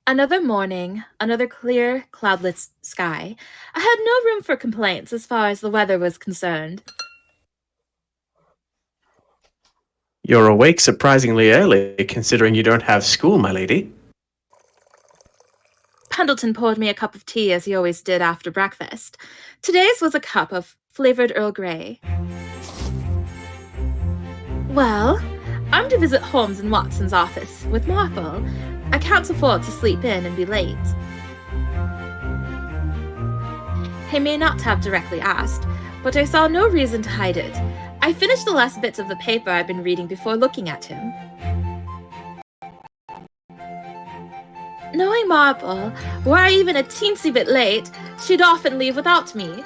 Another morning, another clear, cloudless sky. I had no room for complaints as far as the weather was concerned. You're awake surprisingly early, considering you don't have school, my lady. Pendleton poured me a cup of tea as he always did after breakfast. Today's was a cup of flavored Earl Grey. Well, I'm to visit Holmes and Watson's office with Marple. I can't afford to sleep in and be late. He may not have directly asked, but I saw no reason to hide it. I finished the last bits of the paper I'd been reading before looking at him. Knowing Marple, were I even a teensy bit late, she'd often leave without me.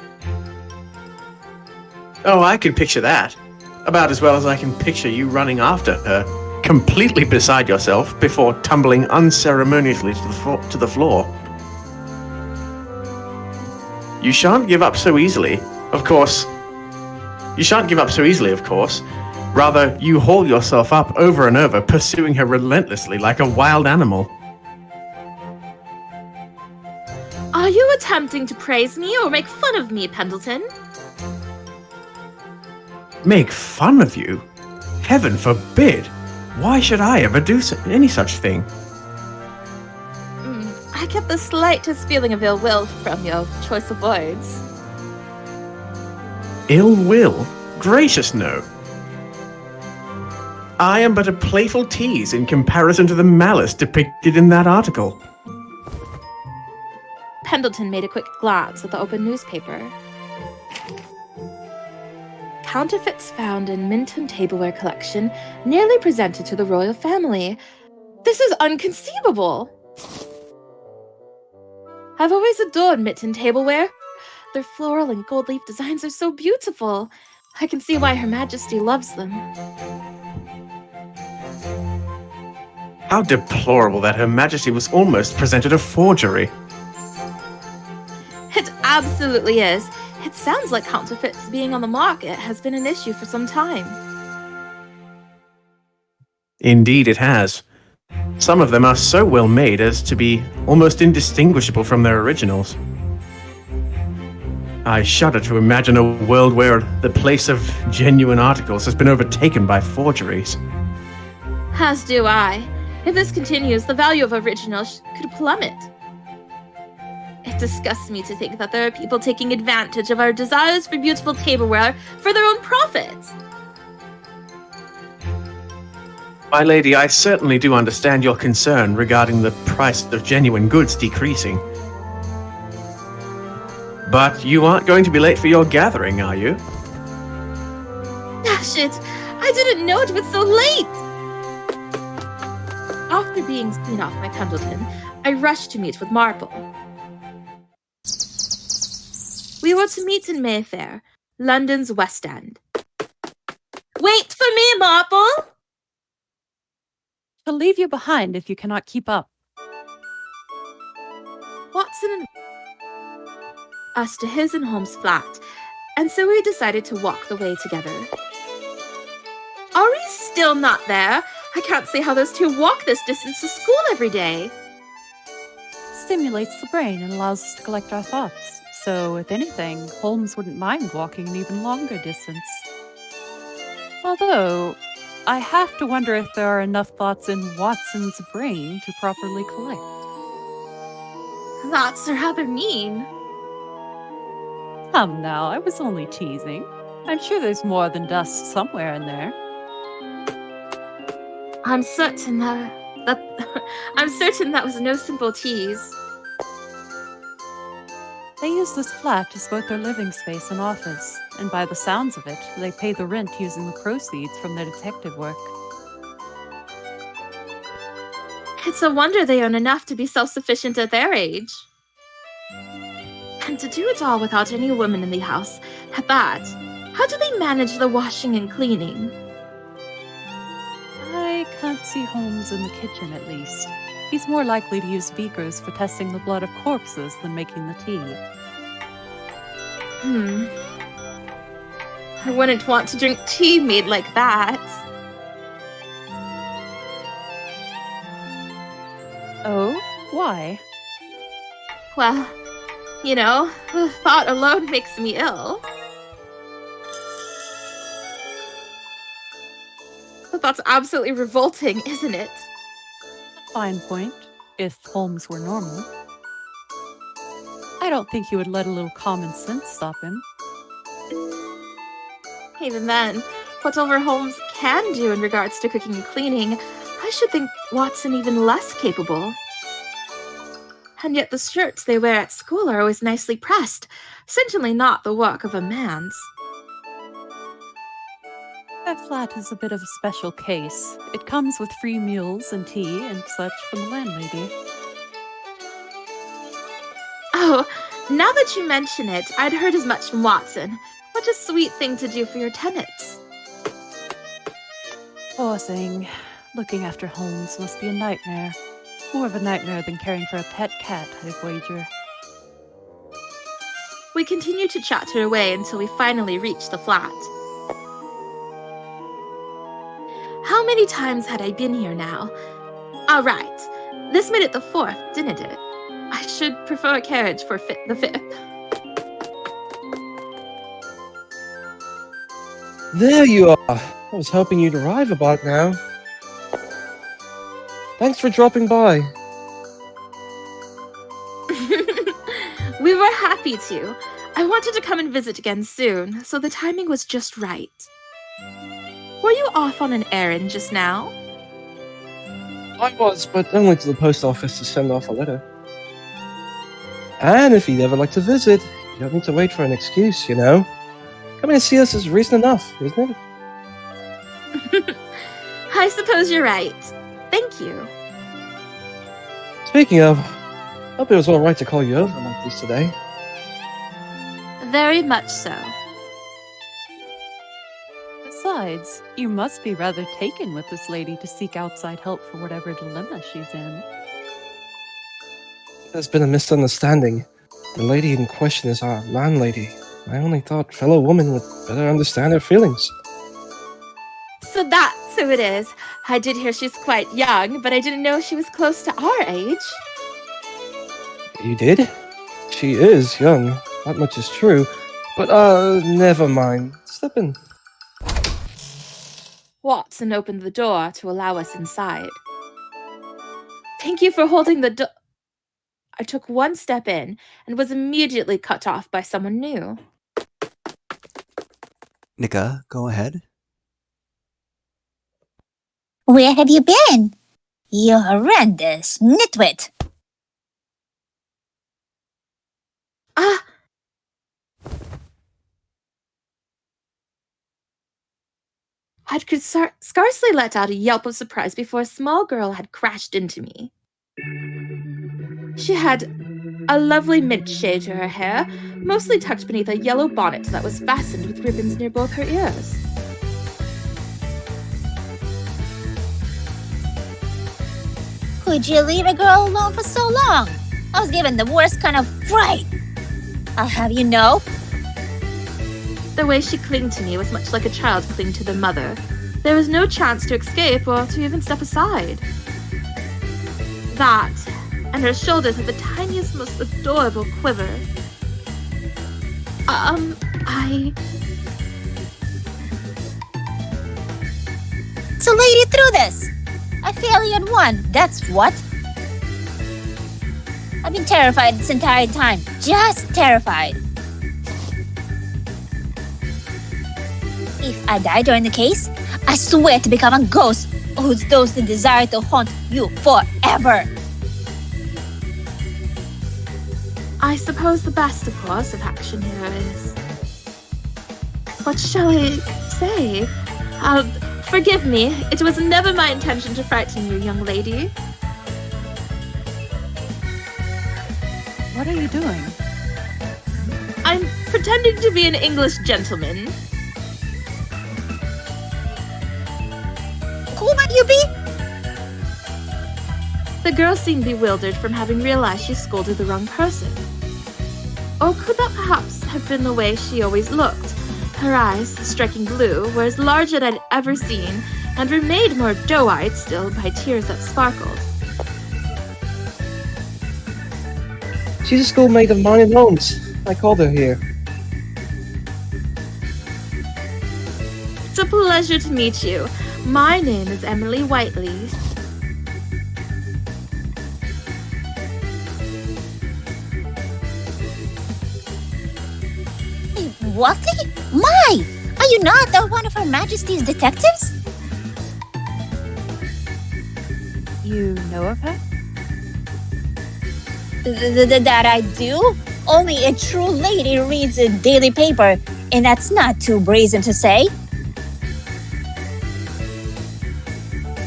Oh, I can picture that. About as well as I can picture you running after her, completely beside yourself, before tumbling unceremoniously to the floor. You shan't give up so easily, of course. Rather, you haul yourself up over and over, pursuing her relentlessly like a wild animal. Are you attempting to praise me or make fun of me, Pendleton? Make fun of you? Heaven forbid! Why should I ever do any such thing? I get the slightest feeling of ill will from your choice of words. Ill will? Gracious no. I am but a playful tease in comparison to the malice depicted in that article. Pendleton made a quick glance at the open newspaper. Counterfeits found in Minton tableware collection nearly presented to the royal family. This is inconceivable! I've always adored Minton tableware. Their floral and gold leaf designs are so beautiful. I can see why Her Majesty loves them. How deplorable that Her Majesty was almost presented a forgery. It absolutely is. It sounds like counterfeits being on the market has been an issue for some time. Indeed it has. Some of them are so well made as to be almost indistinguishable from their originals. I shudder to imagine a world where the place of genuine articles has been overtaken by forgeries. As do I. If this continues, the value of originals could plummet. It disgusts me to think that there are people taking advantage of our desires for beautiful tableware for their own profit. My lady, I certainly do understand your concern regarding the price of genuine goods decreasing. But you aren't going to be late for your gathering, are you? Dash it! I didn't know it was so late! After being seen off by Pendleton, I rushed to meet with Marple. We were to meet in Mayfair, London's West End. Wait for me, Marple! She'll leave you behind if you cannot keep up. Watson us to his and Holmes' flat, and so we decided to walk the way together. Are we still not there? I can't see how those two walk this distance to school every day. It stimulates the brain and allows us to collect our thoughts. So, if anything, Holmes wouldn't mind walking an even longer distance. Although, I have to wonder if there are enough thoughts in Watson's brain to properly collect. That's rather mean. Come now, I was only teasing. I'm sure there's more than dust somewhere in there. I'm certain that was no simple tease. They use this flat as both their living space and office, and by the sounds of it, they pay the rent using the proceeds from their detective work. It's a wonder they earn enough to be self-sufficient at their age. And to do it all without any women in the house, at that, how do they manage the washing and cleaning? I can't see Holmes in the kitchen, at least. He's more likely to use beakers for testing the blood of corpses than making the tea. I wouldn't want to drink tea made like that. Oh? Why? Why? Well, you know, the thought alone makes me ill. But that's absolutely revolting, isn't it? Fine point, if Holmes were normal. I don't think he would let a little common sense stop him. Even then, whatever Holmes can do in regards to cooking and cleaning, I should think Watson even less capable. And yet the shirts they wear at school are always nicely pressed, certainly not the work of a man's. That flat is a bit of a special case. It comes with free meals and tea and such from the landlady. Oh, now that you mention it, I'd heard as much from Watson. What a sweet thing to do for your tenants. Poor thing. Looking after Holmes must be a nightmare. More of a nightmare than caring for a pet cat, I'd wager. We continued to chatter away until we finally reached the flat. How many times had I been here now? All right, this made it the 4th, didn't it? I should prefer a carriage for the 5th. There you are. I was hoping you'd arrive about now. Thanks for dropping by. We were happy to. I wanted to come and visit again soon, so the timing was just right. Were you off on an errand just now? I was, but only to the post office to send off a letter. And if you'd ever like to visit, you don't need to wait for an excuse, you know. Coming to see us is reason enough, isn't it? I suppose you're right. Thank you. Speaking of, hope it was alright to call you over like this today. Very much so. Besides, you must be rather taken with this lady to seek outside help for whatever dilemma she's in. There's been a misunderstanding. The lady in question is our landlady. I only thought fellow women would better understand her feelings. So that's who it is. I did hear she's quite young, but I didn't know she was close to our age. You did? She is young. That much is true. But, never mind. Step in. Watson opened the door to allow us inside. Thank you for holding the door. I took one step in and was immediately cut off by someone new. Nika, go ahead. Where have you been? You horrendous nitwit! Ah! I could scarcely let out a yelp of surprise before a small girl had crashed into me. She had a lovely mint shade to her hair, mostly tucked beneath a yellow bonnet that was fastened with ribbons near both her ears. Could you leave a girl alone for so long? I was given the worst kind of fright. I'll have you know. The way she clung to me was much like a child clinging to their mother. There was no chance to escape or to even step aside. That, and her shoulders had the tiniest, most adorable quiver. So lady through this. A failure at one, that's what. I've been terrified this entire time. Just terrified. If I die during the case, I swear to become a ghost whose those that desire to haunt you forever. I suppose the best course of action here is... What shall I say? Forgive me. It was never my intention to frighten you, young lady. What are you doing? I'm pretending to be an English gentleman. Who might you be? The girl seemed bewildered from having realized she scolded the wrong person. Or could that perhaps have been the way she always looked? Her eyes, striking blue, were as large as I'd ever seen, and were made more doe-eyed still by tears that sparkled. She's a schoolmate of mine in Holmes. I called her here. It's a pleasure to meet you. My name is Emily Whiteley. Whiteley? My! Are you not one of Her Majesty's detectives? You know of her? That I do? Only a true lady reads a daily paper, and that's not too brazen to say.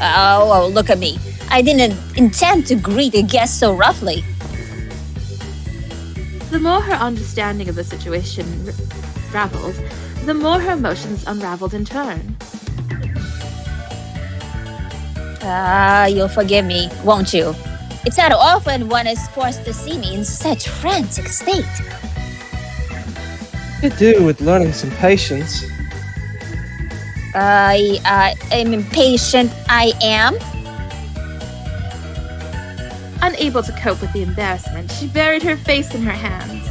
Oh, look at me. I didn't intend to greet a guest so roughly. The more her understanding of the situation raveled, the more her emotions unraveled in turn. You'll forgive me, won't you? It's not often one is forced to see me in such frantic state. Could do with learning some patience. I am impatient, I am. Unable to cope with the embarrassment, she buried her face in her hands.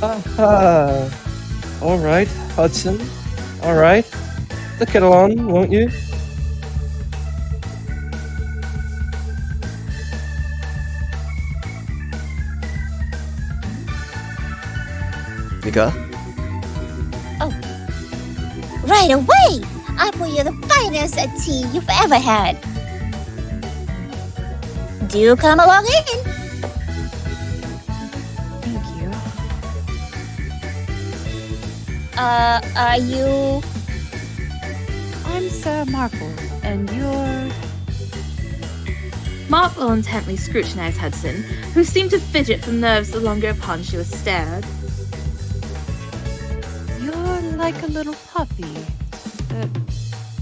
Aha. All right, Hudson. All right. The kettle on, won't you? Nika, Right away! I pour you the finest tea you've ever had. Do come along in. Thank you. Are you... I'm Sir Marple, and you're... Marple intently scrutinized Hudson, who seemed to fidget from nerves the longer upon she was stared. You're like a little puppy.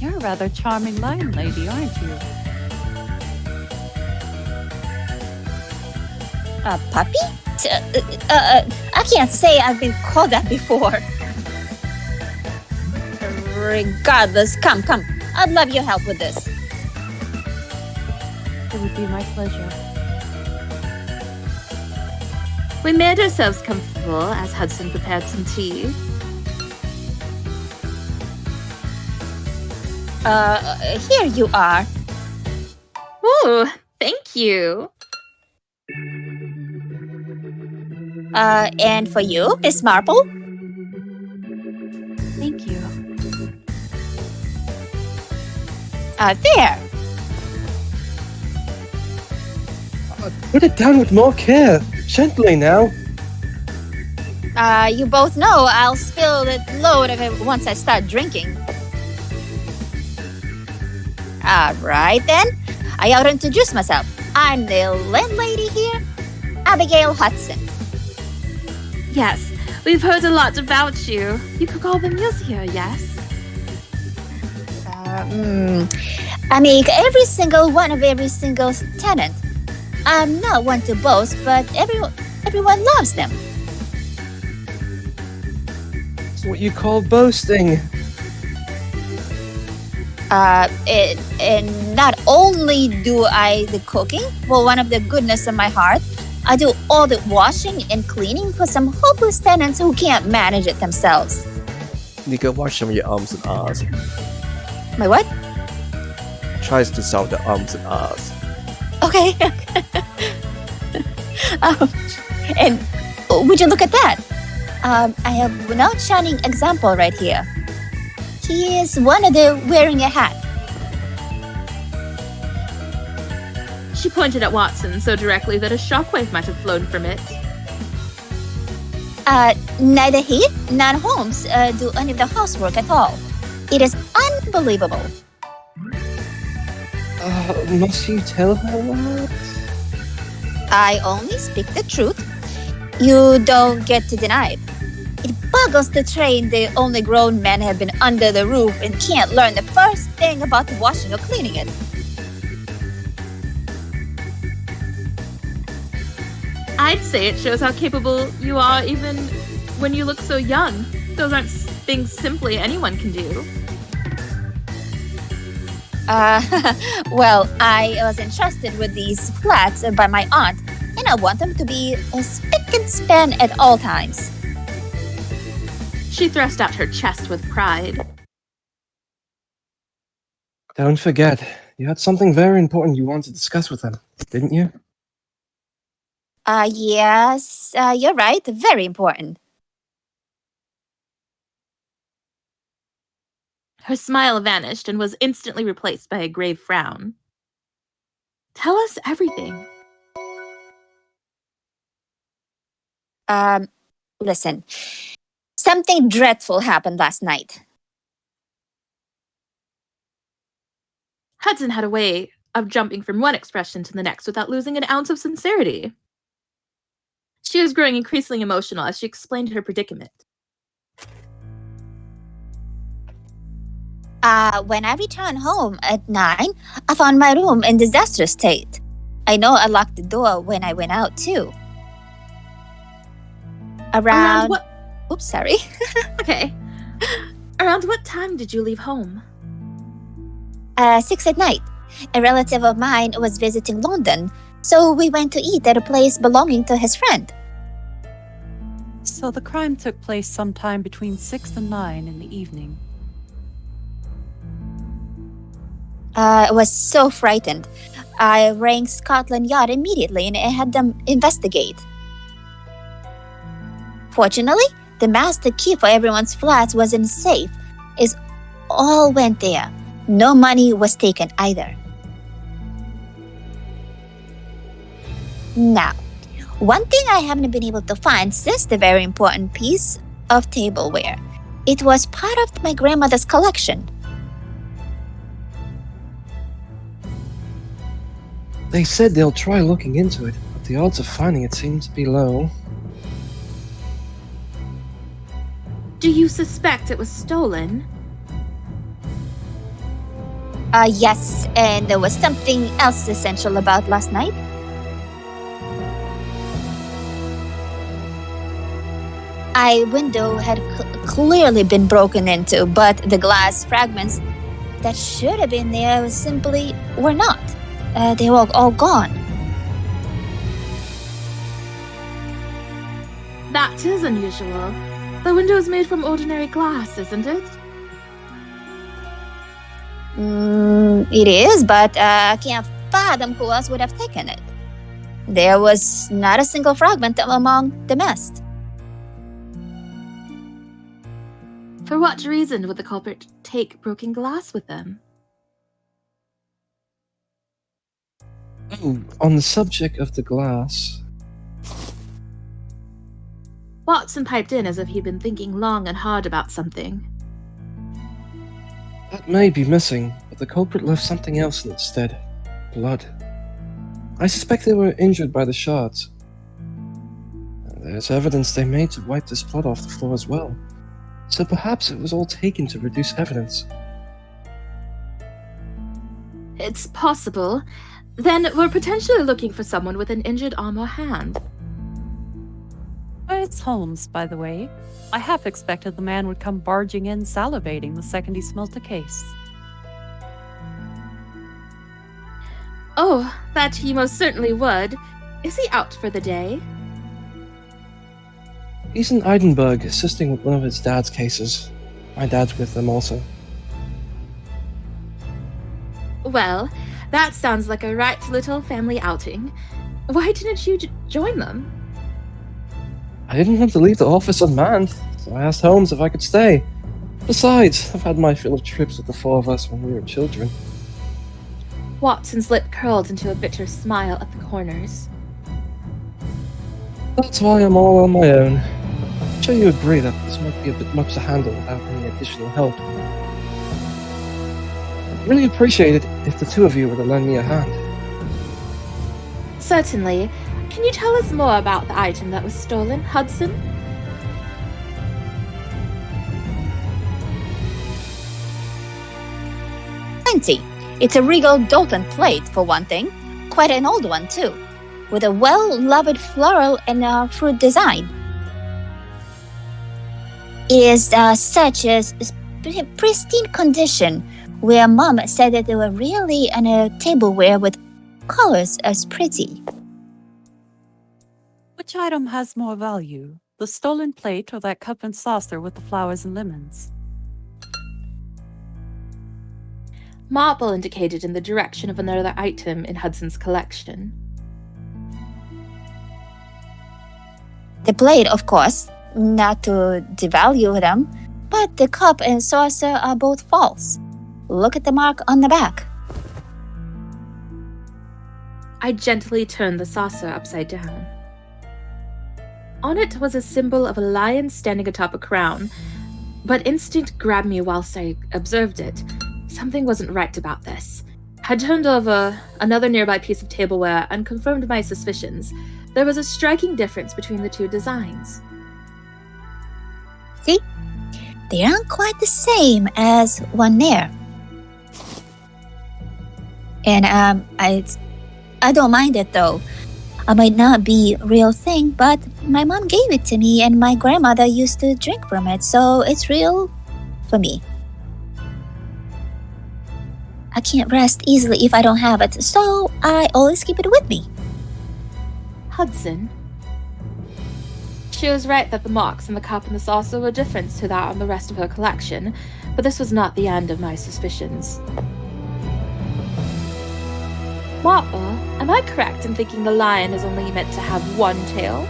You're a rather charming lion lady, aren't you? A puppy? I can't say I've been called that before. Regardless, come. I'd love your help with this. It would be my pleasure. We made ourselves comfortable as Hudson prepared some tea. Here you are. Ooh, thank you. And for you, Miss Marple? Thank you. There. Put it down with more care. Gently now. You both know I'll spill the load of it once I start drinking. Alright then. I ought to introduce myself. I'm the landlady here, Abigail Hudson. Yes, we've heard a lot about you. You could call the meals here, yes? I make every single one of every single tenant. I'm not one to boast, but everyone loves them. It's what you call boasting. And not only do I the cooking for one of the goodness of my heart, I do all the washing and cleaning for some hopeless tenants who can't manage it themselves. Nika, wash some of your arms and arms. My what? Tries to solve the arms and arms. Okay. And would you look at that? I have an outshining example right here. He is one of the wearing a hat. She pointed at Watson so directly that a shockwave might have flown from it. Neither he nor Holmes do any of the housework at all. It is unbelievable. Must you tell her that? I only speak the truth. You don't get to deny it. It boggles the train the only grown men have been under the roof and can't learn the first thing about washing or cleaning it. I'd say it shows how capable you are even when you look so young. Those aren't things simply anyone can do. Well, I was entrusted with these flats by my aunt, I want them to be spick and span at all times. She thrust out her chest with pride. Don't forget, you had something very important you wanted to discuss with them, didn't you? Yes, you're right. Very important. Her smile vanished and was instantly replaced by a grave frown. Tell us everything. Listen. Something dreadful happened last night. Hudson had a way of jumping from one expression to the next without losing an ounce of sincerity. She was growing increasingly emotional as she explained her predicament. When I returned home at 9, I found my room in disastrous state. I know I locked the door when I went out, too. Around what? Oops, sorry. Okay. Around what time did you leave home? 6 at night. A relative of mine was visiting London, so we went to eat at a place belonging to his friend. So the crime took place sometime between 6 and 9 in the evening. I was so frightened. I rang Scotland Yard immediately and I had them investigate. Fortunately, the master key for everyone's flats was in a safe. It all went there. No money was taken either. Now, one thing I haven't been able to find is the very important piece of tableware. It was part of my grandmother's collection. They said they'll try looking into it, but the odds of finding it seem to be low. Do you suspect it was stolen? Yes, and there was something else essential about last night. A window had clearly been broken into, but the glass fragments that should have been there simply were not. They were all gone. That is unusual. The window is made from ordinary glass, isn't it? It is, but I can't fathom who else would have taken it. There was not a single fragment among the mess. For what reason would the culprit take broken glass with them? Oh, on the subject of the glass, Watson piped in as if he'd been thinking long and hard about something. that may be missing, but the culprit left something else instead. Blood. I suspect they were injured by the shards. There's evidence they made to wipe this blood off the floor as well. So perhaps it was all taken to reduce evidence. It's possible. Then we're potentially looking for someone with an injured arm or hand. It's Holmes, by the way. I half expected the man would come barging in salivating the second he smelt a case. Oh, that he most certainly would. Is he out for the day? He's in Edinburgh assisting with one of his dad's cases. My dad's with them also. Well, that sounds like a right little family outing. Why didn't you join them? I didn't want to leave the office unmanned, so I asked Holmes if I could stay. Besides, I've had my fill of trips with the four of us when we were children. Watson's lip curled into a bitter smile at the corners. That's why I'm all on my own. I'm sure you agree that this might be a bit much to handle without any additional help. I'd really appreciate it if the two of you were to lend me a hand. Certainly. Can you tell us more about the item that was stolen, Hudson? Plenty. It's a regal Dalton plate, for one thing. Quite an old one, too. With a well-loved floral and fruit design. Is such as pristine condition, where Mom said that they were really on a tableware with colors as pretty. Which item has more value? The stolen plate or that cup and saucer with the flowers and lemons? Marple indicated in the direction of another item in Hudson's collection. The plate, of course, not to devalue them, but the cup and saucer are both false. Look at the mark on the back. I gently turned the saucer upside down. On it was a symbol of a lion standing atop a crown, but instinct grabbed me whilst I observed it. Something wasn't right about this. I turned over another nearby piece of tableware and confirmed my suspicions. There was a striking difference between the two designs. See? They aren't quite the same as one there. And I don't mind it though. I might not be real thing, but my mom gave it to me and my grandmother used to drink from it, so it's real for me. I can't rest easily if I don't have it, so I always keep it with me. Hudson. She was right that the marks on the cup and the saucer were different to that on the rest of her collection, but this was not the end of my suspicions. Marple, am I correct in thinking the lion is only meant to have one tail?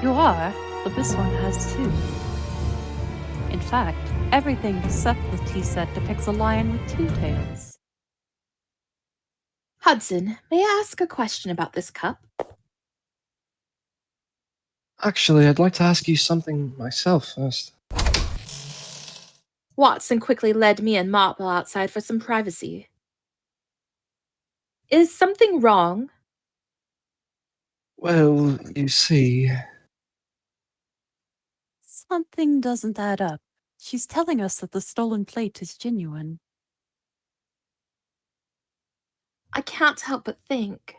You are, but this one has two. In fact, everything except the tea set depicts a lion with two tails. Hudson, may I ask a question about this cup? Actually, I'd like to ask you something myself first. Watson quickly led me and Marple outside for some privacy. Is something wrong? Well, you see... Something doesn't add up. She's telling us that the stolen plate is genuine. I can't help but think.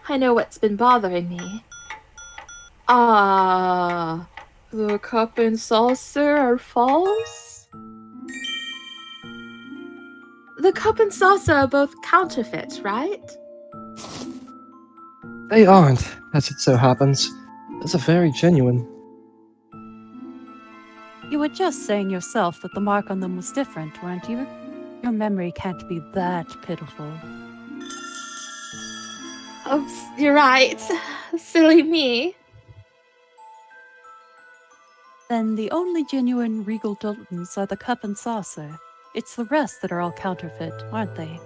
I know what's been bothering me. The cup and saucer are false? The cup and saucer are both counterfeit, right? They aren't, as it so happens. Those are very genuine. You were just saying yourself that the mark on them was different, weren't you? Your memory can't be that pitiful. Oh, you're right. Silly me. Then the only genuine Regal Daltons are the cup and saucer. It's the rest that are all counterfeit, aren't they?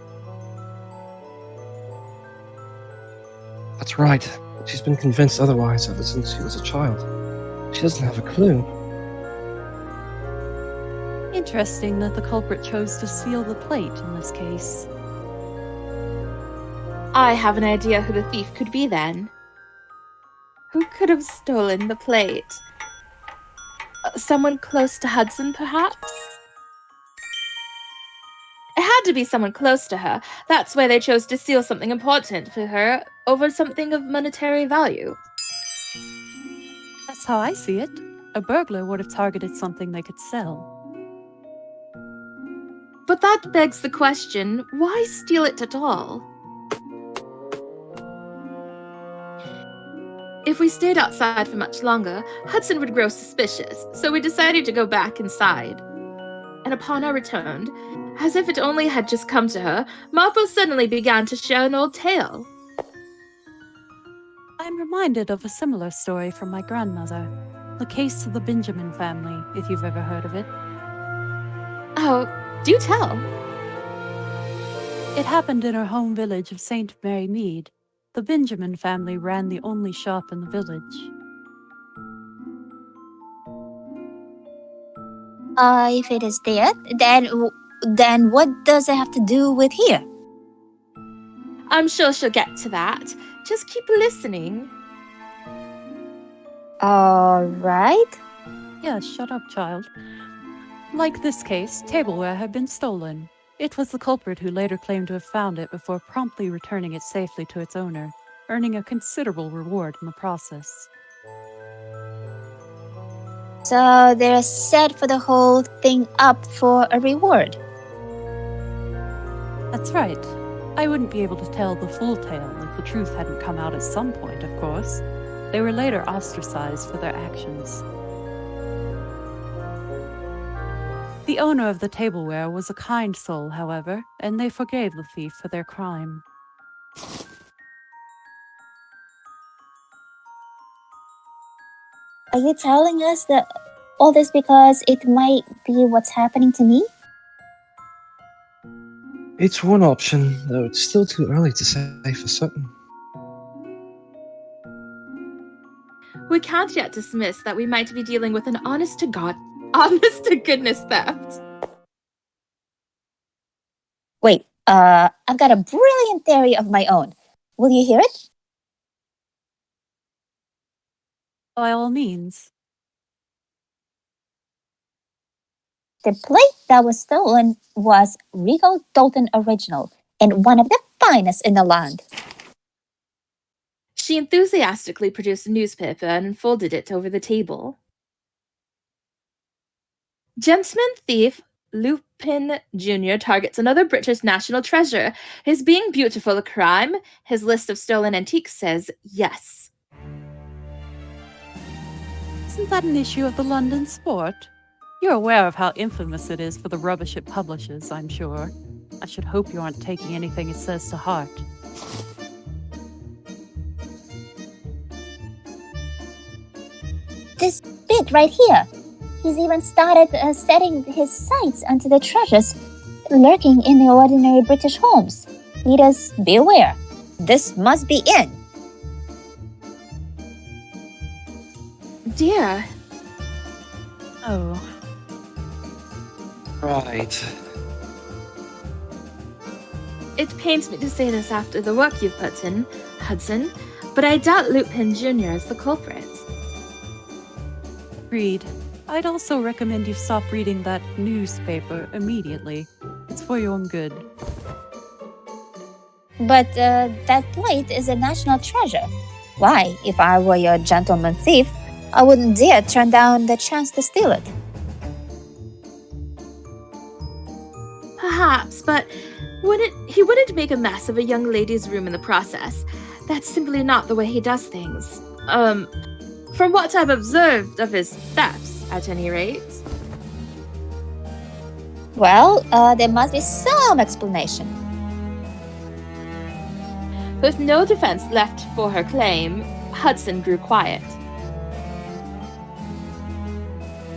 That's right. She's been convinced otherwise ever since she was a child. She doesn't have a clue. Interesting that the culprit chose to steal the plate in this case. I have an idea who the thief could be then. Who could have stolen the plate? Someone close to Hudson, perhaps? It had to be someone close to her. That's why they chose to steal something important for her over something of monetary value. That's how I see it. A burglar would have targeted something they could sell. But that begs the question, why steal it at all? If we stayed outside for much longer, Hudson would grow suspicious, so we decided to go back inside. And upon our return, as if it only had just come to her, Marple suddenly began to share an old tale. I'm reminded of a similar story from my grandmother. The case of the Benjamin family, if you've ever heard of it. Oh, do tell. It happened in her home village of St. Mary Mead. The Benjamin family ran the only shop in the village. If it is there, then what does it have to do with here? I'm sure she'll get to that. Just keep listening. Alright. Yeah, shut up, child. Like this case, tableware had been stolen. It was the culprit who later claimed to have found it before promptly returning it safely to its owner, earning a considerable reward in the process. So they're set for the whole thing up for a reward. That's right. I wouldn't be able to tell the full tale the truth hadn't come out at some point, of course. They were later ostracized for their actions. The owner of the tableware was a kind soul, however, and they forgave the thief for their crime. Are you telling us that all this because it might be what's happening to me? It's one option, though it's still too early to say for certain. We can't yet dismiss that we might be dealing with an honest to goodness theft. Wait, I've got a brilliant theory of my own. Will you hear it? By all means. The plate that was stolen was Regal Dalton Original and one of the finest in the land. She enthusiastically produced a newspaper and unfolded it over the table. Gentleman thief Lupin Jr. targets another British national treasure. His being beautiful a crime? His list of stolen antiques says yes. Isn't that an issue of the London Sport? You're aware of how infamous it is for the rubbish it publishes, I'm sure. I should hope you aren't taking anything it says to heart. This bit right here. He's even started setting his sights onto the treasures lurking in the ordinary British homes. Readers, beware. This must be in. Dear. Oh. Right. It pains me to say this after the work you've put in, Hudson, but I doubt Lupin Jr. is the culprit. Agreed. I'd also recommend you stop reading that newspaper immediately. It's for your own good. But that plate is a national treasure. Why, if I were your gentleman thief, I wouldn't dare turn down the chance to steal it. Perhaps, but he wouldn't make a mess of a young lady's room in the process. That's simply not the way he does things. From what I've observed of his thefts, at any rate. Well, there must be some explanation. With no defense left for her claim, Hudson grew quiet.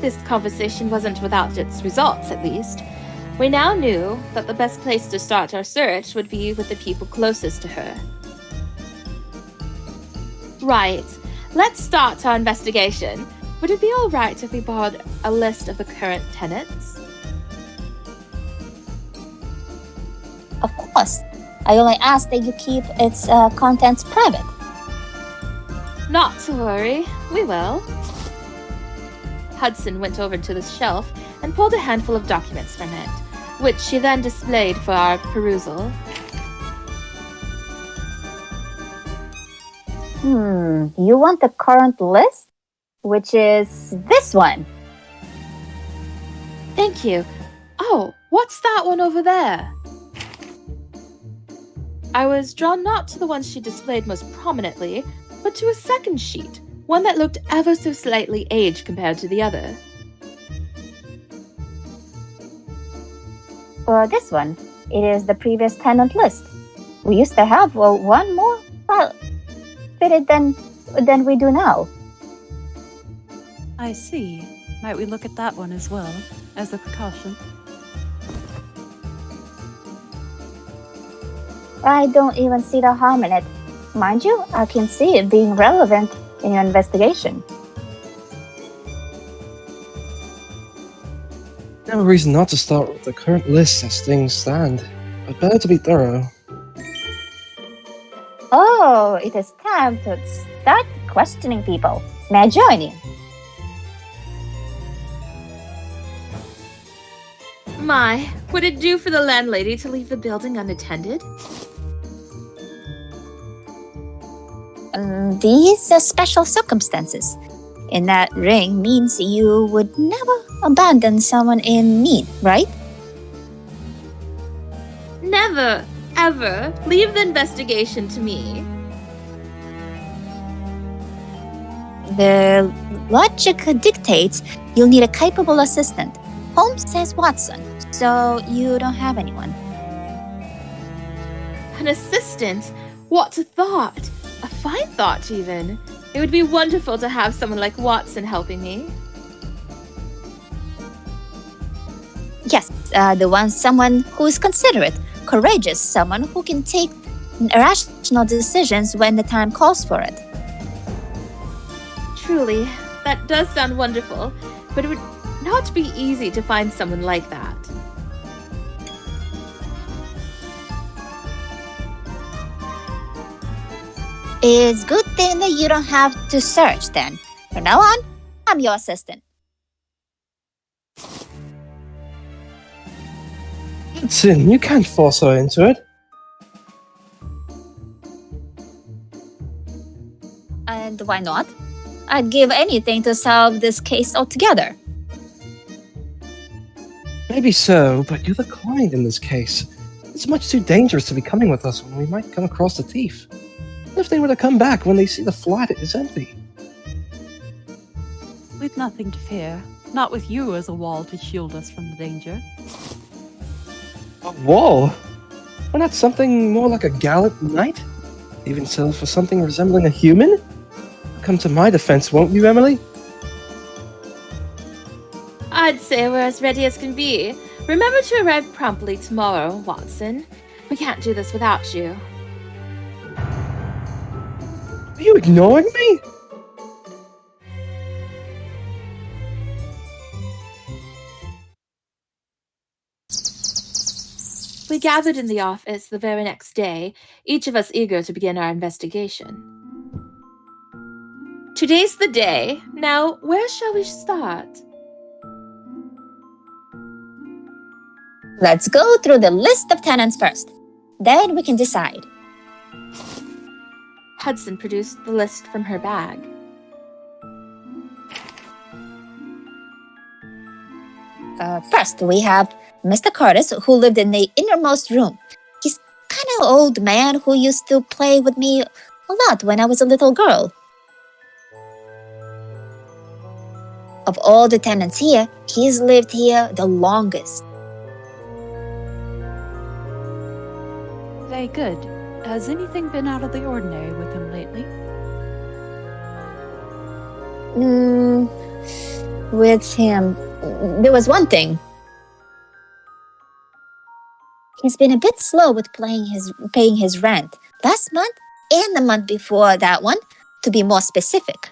This conversation wasn't without its results, at least. We now knew that the best place to start our search would be with the people closest to her. Right. Let's start our investigation. Would it be all right if we borrowed a list of the current tenants? Of course. I only ask that you keep its contents private. Not to worry. We will. Hudson went over to the shelf and pulled a handful of documents from it, which she then displayed for our perusal. You want the current list? Which is this one. Thank you. Oh, what's that one over there? I was drawn not to the one she displayed most prominently, but to a second sheet, one that looked ever so slightly aged compared to the other. For this one, it is the previous tenant list. We used to have one more fitted than we do now. I see. Might we look at that one as well, as a precaution? I don't even see the harm in it. Mind you, I can see it being relevant in your investigation. No reason not to start with the current list as things stand, but better to be thorough. Oh, it is time to start questioning people. May I join you? My, would it do for the landlady to leave the building unattended? These are special circumstances. And that ring means you would never abandon someone in need, right? Never, ever. Leave the investigation to me. The logic dictates you'll need a capable assistant. Holmes says Watson, so you don't have anyone. An assistant? What a thought! A fine thought, even. It would be wonderful to have someone like Watson helping me. Yes, someone who is considerate, courageous, someone who can take rational decisions when the time calls for it. Truly, that does sound wonderful, but it would not be easy to find someone like that. It's good thing that you don't have to search then. From now on, I'm your assistant. Hudson, you can't force her into it. And why not? I'd give anything to solve this case altogether. Maybe so, but you're the client in this case. It's much too dangerous to be coming with us when we might come across the thief. What if they were to come back when they see the flat is empty? We've nothing to fear. Not with you as a wall to shield us from the danger. A wall? Why not something more like a gallant knight? Even so, for something resembling a human? Come to my defense, won't you, Emily? I'd say we're as ready as can be. Remember to arrive promptly tomorrow, Watson. We can't do this without you. Are you ignoring me? We gathered in the office the very next day, each of us eager to begin our investigation. Today's the day. Now, where shall we start? Let's go through the list of tenants first. Then we can decide. Hudson produced the list from her bag. First, we have Mr. Curtis, who lived in the innermost room. He's kind of old man who used to play with me a lot when I was a little girl. Of all the tenants here, he's lived here the longest. Very good. Has anything been out of the ordinary with him lately? With him, there was one thing. He's been a bit slow with paying his rent. Last month and the month before that one, to be more specific.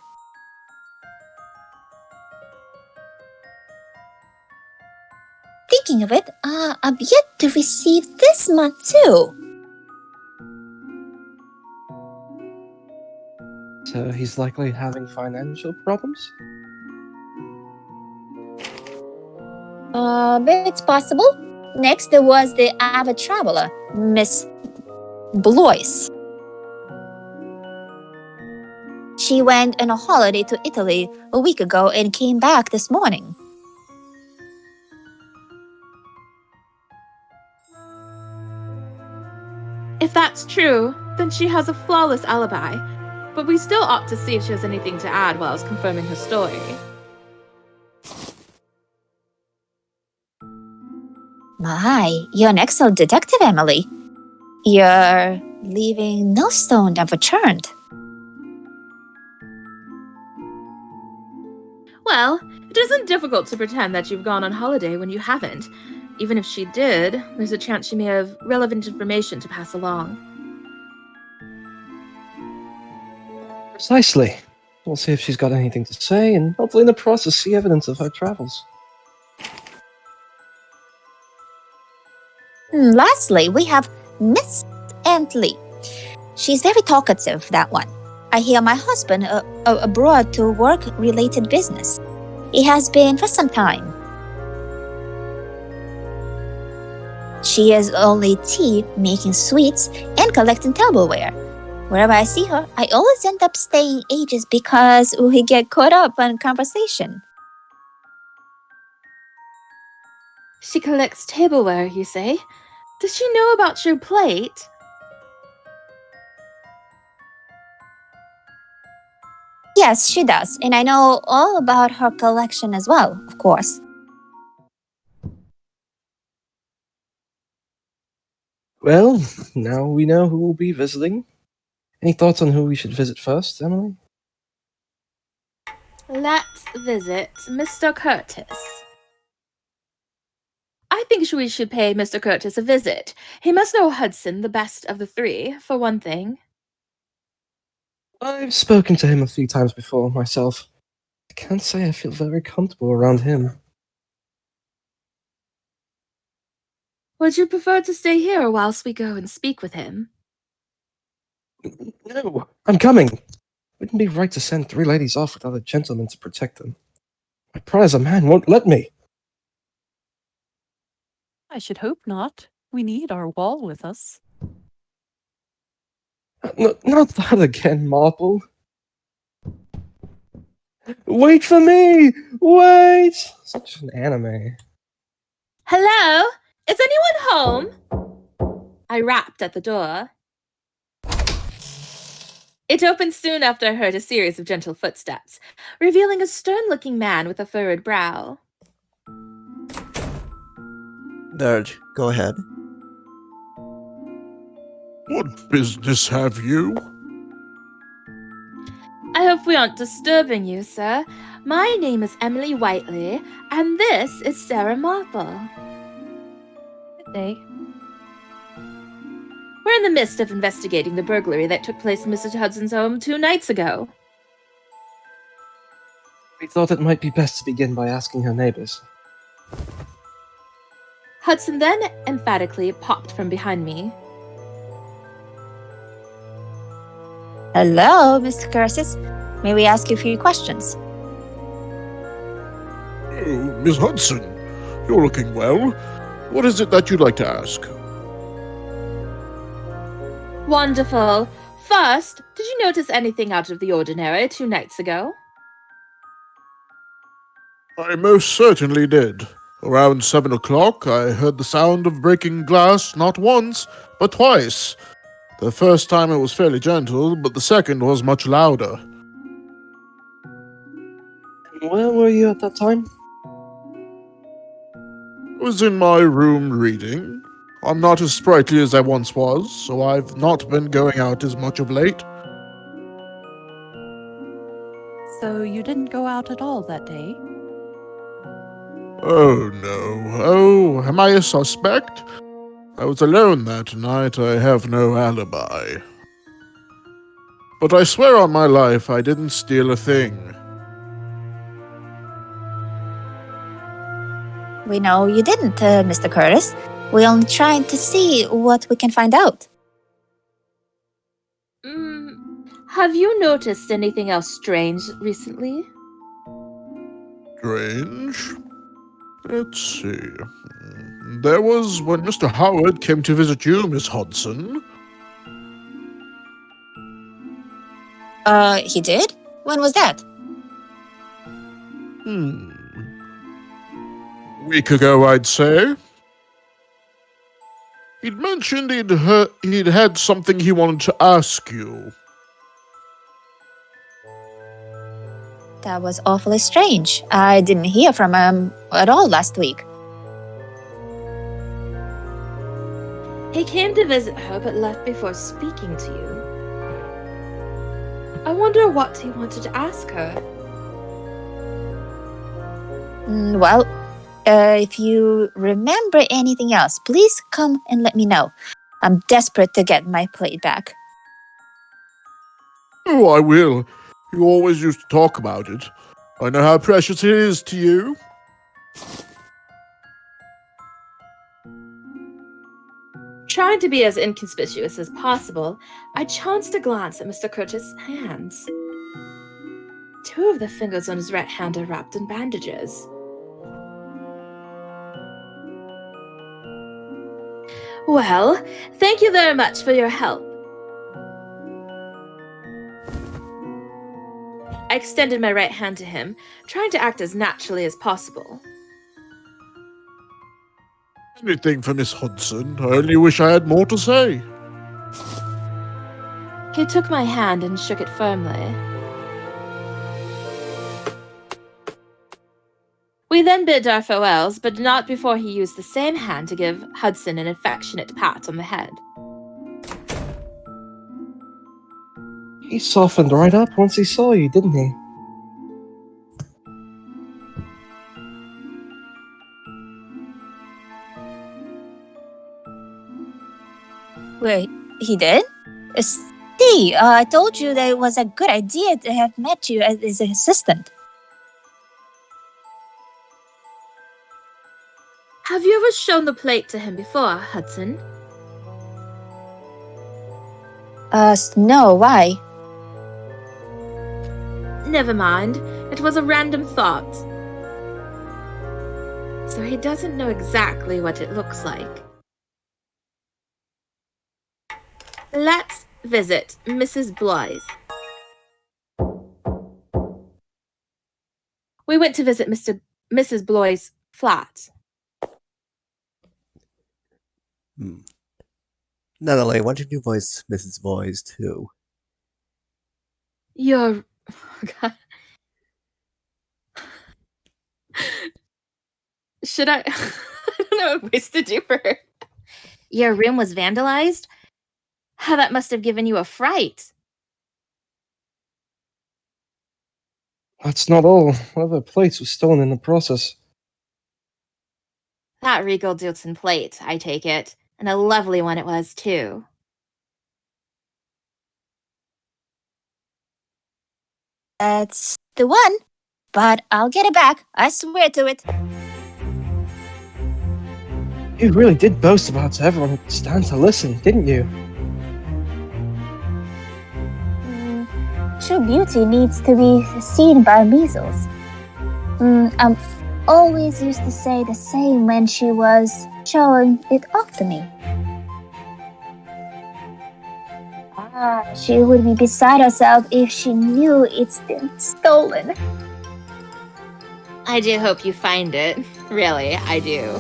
Thinking of it, I've yet to receive this month too. So he's likely having financial problems? It's possible. Next, there was the avid traveler, Miss Blois. She went on a holiday to Italy a week ago and came back this morning. If that's true, then she has a flawless alibi. But we still ought to see if she has anything to add while I was confirming her story. My, you're an excellent detective, Emily. You're leaving no stone unturned. Well, it isn't difficult to pretend that you've gone on holiday when you haven't. Even if she did, there's a chance she may have relevant information to pass along. Precisely. We'll see if she's got anything to say, and hopefully in the process see evidence of her travels. Lastly, we have Miss Atlee. She's very talkative, that one. I hear my husband abroad to work-related business. He has been for some time. She is only tea, making sweets, and collecting tableware. Wherever I see her, I always end up staying ages because we get caught up in conversation. She collects tableware, you say? Does she know about your plate? Yes, she does. And I know all about her collection as well, of course. Well, now we know who will be visiting. Any thoughts on who we should visit first, Emily? Let's visit Mr. Curtis. I think we should pay Mr. Curtis a visit. He must know Hudson the best of the three, for one thing. I've spoken to him a few times before myself. I can't say I feel very comfortable around him. Would you prefer to stay here whilst we go and speak with him? No, I'm coming. Wouldn't be right to send 3 ladies off without a gentleman to protect them. My prize a man won't let me. I should hope not. We need our wall with us. Not that again, Marple. Wait for me! Wait! Such an anime. Hello? Is anyone home? I rapped at the door. It opened soon after I heard a series of gentle footsteps, revealing a stern-looking man with a furrowed brow. Dirge, go ahead. What business have you? I hope we aren't disturbing you, sir. My name is Emily Whiteley, and this is Sarah Marple. Good day. We're in the midst of investigating the burglary that took place in Mr. Hudson's home 2 nights ago. We thought it might be best to begin by asking her neighbors. Hudson then emphatically popped from behind me. Hello, Mr. Curtis. May we ask you a few questions? Oh, Miss Hudson, you're looking well. What is it that you'd like to ask? Wonderful. First, did you notice anything out of the ordinary 2 nights ago? I most certainly did. Around 7 o'clock, I heard the sound of breaking glass not once, but twice. The first time it was fairly gentle, but the second was much louder. Where were you at that time? I was in my room reading. I'm not as sprightly as I once was, so I've not been going out as much of late. So you didn't go out at all that day? Oh, no. Oh, am I a suspect? I was alone that night. I have no alibi. But I swear on my life I didn't steal a thing. We know you didn't, Mr. Curtis. We're only trying to see what we can find out. Have you noticed anything else strange recently? Strange? Let's see. There was when Mr. Howard came to visit you, Miss Hudson. He did? When was that? Week ago, I'd say. He'd mentioned he'd had something he wanted to ask you. That was awfully strange. I didn't hear from him at all last week. He came to visit her but left before speaking to you. I wonder what he wanted to ask her. Well, if you remember anything else, please come and let me know. I'm desperate to get my plate back. Oh, I will. You always used to talk about it. I know how precious it is to you. Trying to be as inconspicuous as possible, I chanced to glance at Mr. Curtis' hands. 2 of the fingers on his right hand are wrapped in bandages. Well, thank you very much for your help. I extended my right hand to him, trying to act as naturally as possible. Anything for Miss Hudson. I only wish I had more to say. He took my hand and shook it firmly. We then bid our farewells, but not before he used the same hand to give Hudson an affectionate pat on the head. He softened right up once he saw you, didn't he? Wait, he did? Steve, I told you that it was a good idea to have met you as his assistant. Have you ever shown the plate to him before, Hudson? No, why? Never mind. It was a random thought. So he doesn't know exactly what it looks like. Let's visit Mrs. Blois. We went to visit Mrs. Blois' flat. Natalie, why don't you voice Mrs. Voice too? You're... God. Should I... I don't know what voice to do for her. Your room was vandalized? How that must have given you a fright. That's not all. One of the plates was stolen in the process. That regal Dilton plate, I take it. And a lovely one it was, too. That's the one. But I'll get it back. I swear to it. You really did boast about everyone would stand to listen, didn't you? True beauty needs to be seen by measles. I always used to say the same when she was showing it off to me. She would be beside herself if she knew it's been stolen. I do hope you find it. Really, I do.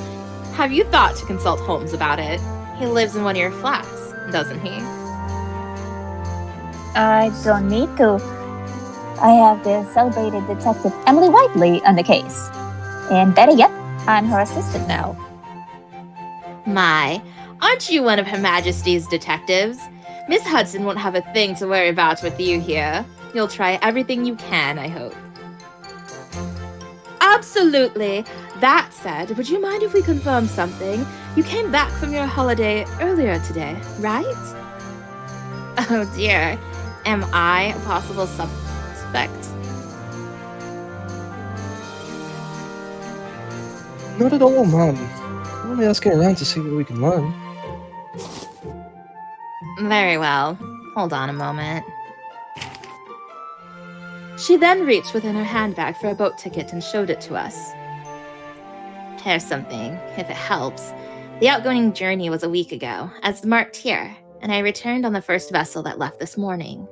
Have you thought to consult Holmes about it? He lives in one of your flats, doesn't he? I don't need to. I have the celebrated detective Emily Whiteley on the case. And better yet, I'm her assistant now. My, aren't you one of Her Majesty's detectives? Miss Hudson won't have a thing to worry about with you here. You'll try everything you can, I hope. Absolutely. That said, would you mind if we confirm something? You came back from your holiday earlier today, right? Oh dear. Am I a possible suspect? Not at all, Mom. I'm only asking around to see what we can learn. Very well. Hold on a moment. She then reached within her handbag for a boat ticket and showed it to us. Here's something, if it helps. The outgoing journey was a week ago, as marked here, and I returned on the first vessel that left this morning.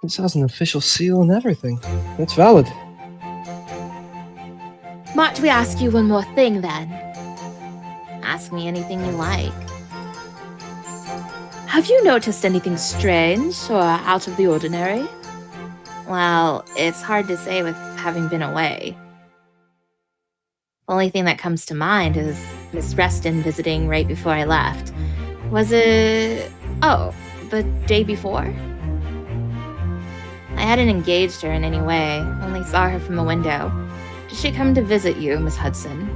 This has an official seal and everything. It's valid. Might we ask you one more thing, then? Ask me anything you like. Have you noticed anything strange or out of the ordinary? Well, it's hard to say with having been away. The only thing that comes to mind is Miss Reston visiting right before I left. Was it... oh, the day before? I hadn't engaged her in any way, only saw her from the window. Did she come to visit you, Miss Hudson?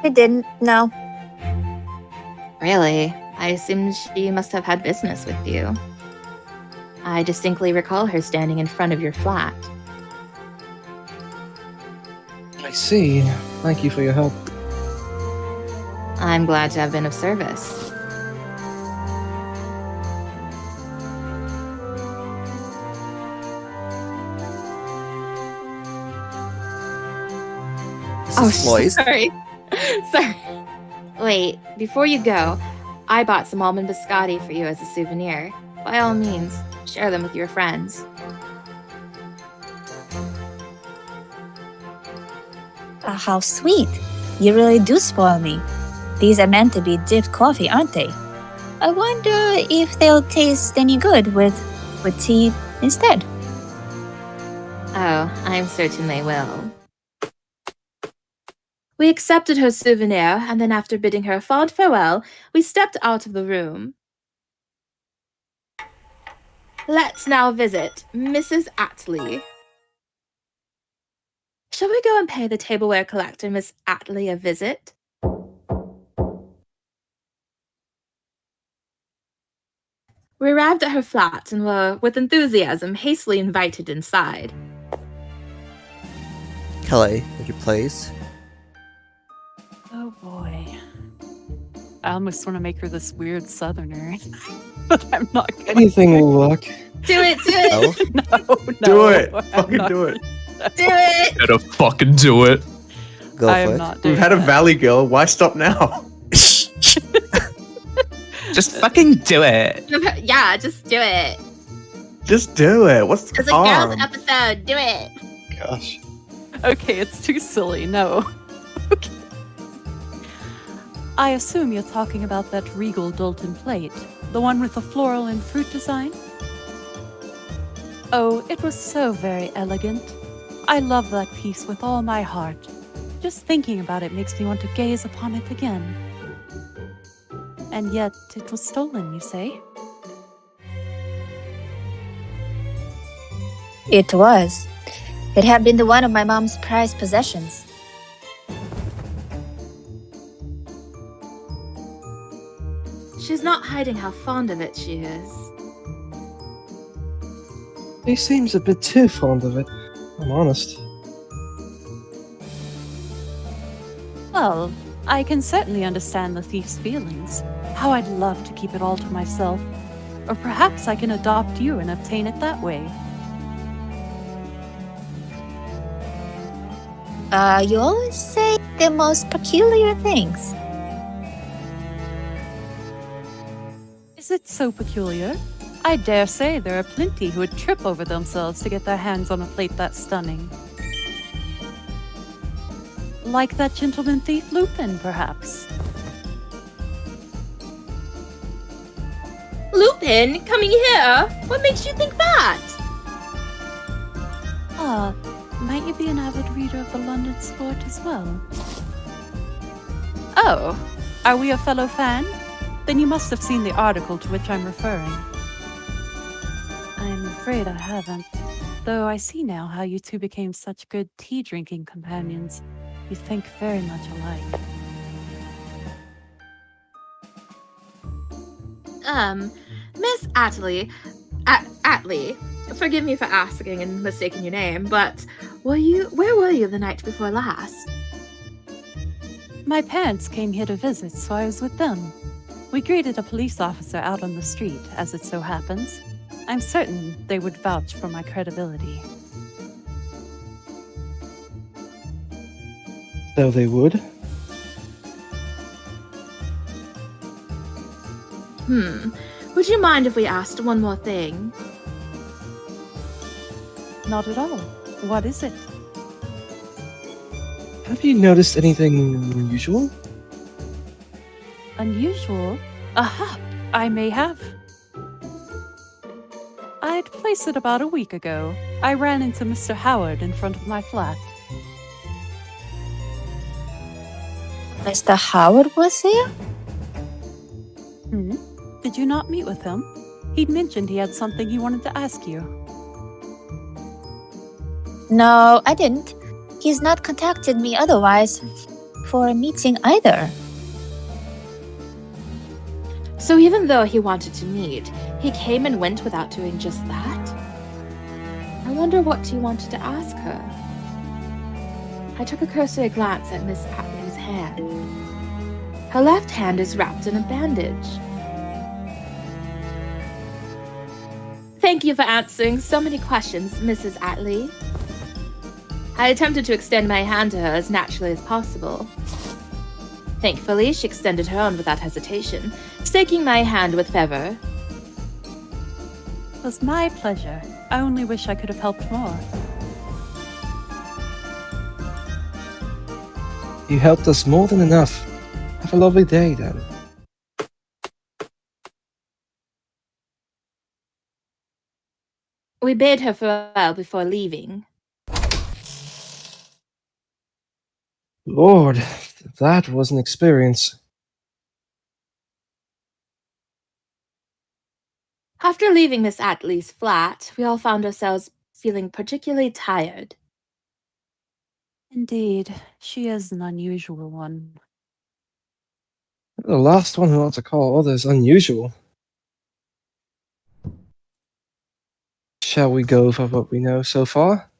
She didn't, no. Really? I assumed she must have had business with you. I distinctly recall her standing in front of your flat. I see. Thank you for your help. I'm glad to have been of service. Voice. Sorry. Sorry. Wait, before you go, I bought some almond biscotti for you as a souvenir. By all means, share them with your friends. How sweet. You really do spoil me. These are meant to be dipped coffee, aren't they? I wonder if they'll taste any good with with tea instead. Oh, I'm certain they will. We accepted her souvenir, and then after bidding her a fond farewell, we stepped out of the room. Let's now visit Mrs. Atlee. Shall we go and pay the tableware collector, Miss Atlee, a visit? We arrived at her flat and were, with enthusiasm, hastily invited inside. Kelly, would you please? Oh boy. I almost want to make her this weird southerner, but I'm not gonna. Anything will work. Do it, do it, No? No, Do it. I'm Fucking not do it. do it! Better fucking do it. Go I for am it. not doing We've had a that. valley girl. Why stop now? Just fucking do it. Yeah, just do it. Just do it. What's the It's a girls' harm? episode. Do it. Gosh. Okay, it's too silly. No. Okay. I assume you're talking about that regal Dalton plate, the one with the floral and fruit design? Oh, it was so very elegant. I love that piece with all my heart. Just thinking about it makes me want to gaze upon it again. And yet, it was stolen, you say? It was. It had been one of my mom's prized possessions. She's not hiding how fond of it she is. He seems a bit too fond of it. I'm honest. Well, I can certainly understand the thief's feelings. How I'd love to keep it all to myself. Or perhaps I can adopt you and obtain it that way. You always say the most peculiar things. Is it so peculiar? I dare say there are plenty who would trip over themselves to get their hands on a plate that stunning. Like that gentleman thief Lupin, perhaps. Lupin, coming here? What makes you think that? Ah, might you be an avid reader of the London Sport as well? Oh, are we a fellow fan? Then you must have seen the article to which I'm referring. I'm afraid I haven't, though I see now how you two became such good tea-drinking companions. You think very much alike. Miss Atlee, Atlee, forgive me for asking and mistaking your name, but where were you the night before last? My parents came here to visit, so I was with them. We greeted a police officer out on the street, as it so happens. I'm certain they would vouch for my credibility. So they would? Would you mind if we asked one more thing? Not at all. What is it? Have you noticed anything unusual? Unusual? Aha! I may have. I'd placed it about a week ago. I ran into Mr. Howard in front of my flat. Mr. Howard was here? Did you not meet with him? He'd mentioned he had something he wanted to ask you. No, I didn't. He's not contacted me otherwise for a meeting either. So even though he wanted to meet, he came and went without doing just that? I wonder what he wanted to ask her. I took a cursory glance at Miss Atlee's hand. Her left hand is wrapped in a bandage. Thank you for answering so many questions, Mrs. Atlee. I attempted to extend my hand to her as naturally as possible. Thankfully, she extended her own without hesitation, shaking my hand with fervor. It was my pleasure. I only wish I could have helped more. You helped us more than enough. Have a lovely day, then. We bade her farewell before leaving. Lord, that was an experience. After leaving Miss Atlee's flat, we all found ourselves feeling particularly tired. Indeed, she is an unusual one. The last one who ought to call others unusual. Shall we go over what we know so far?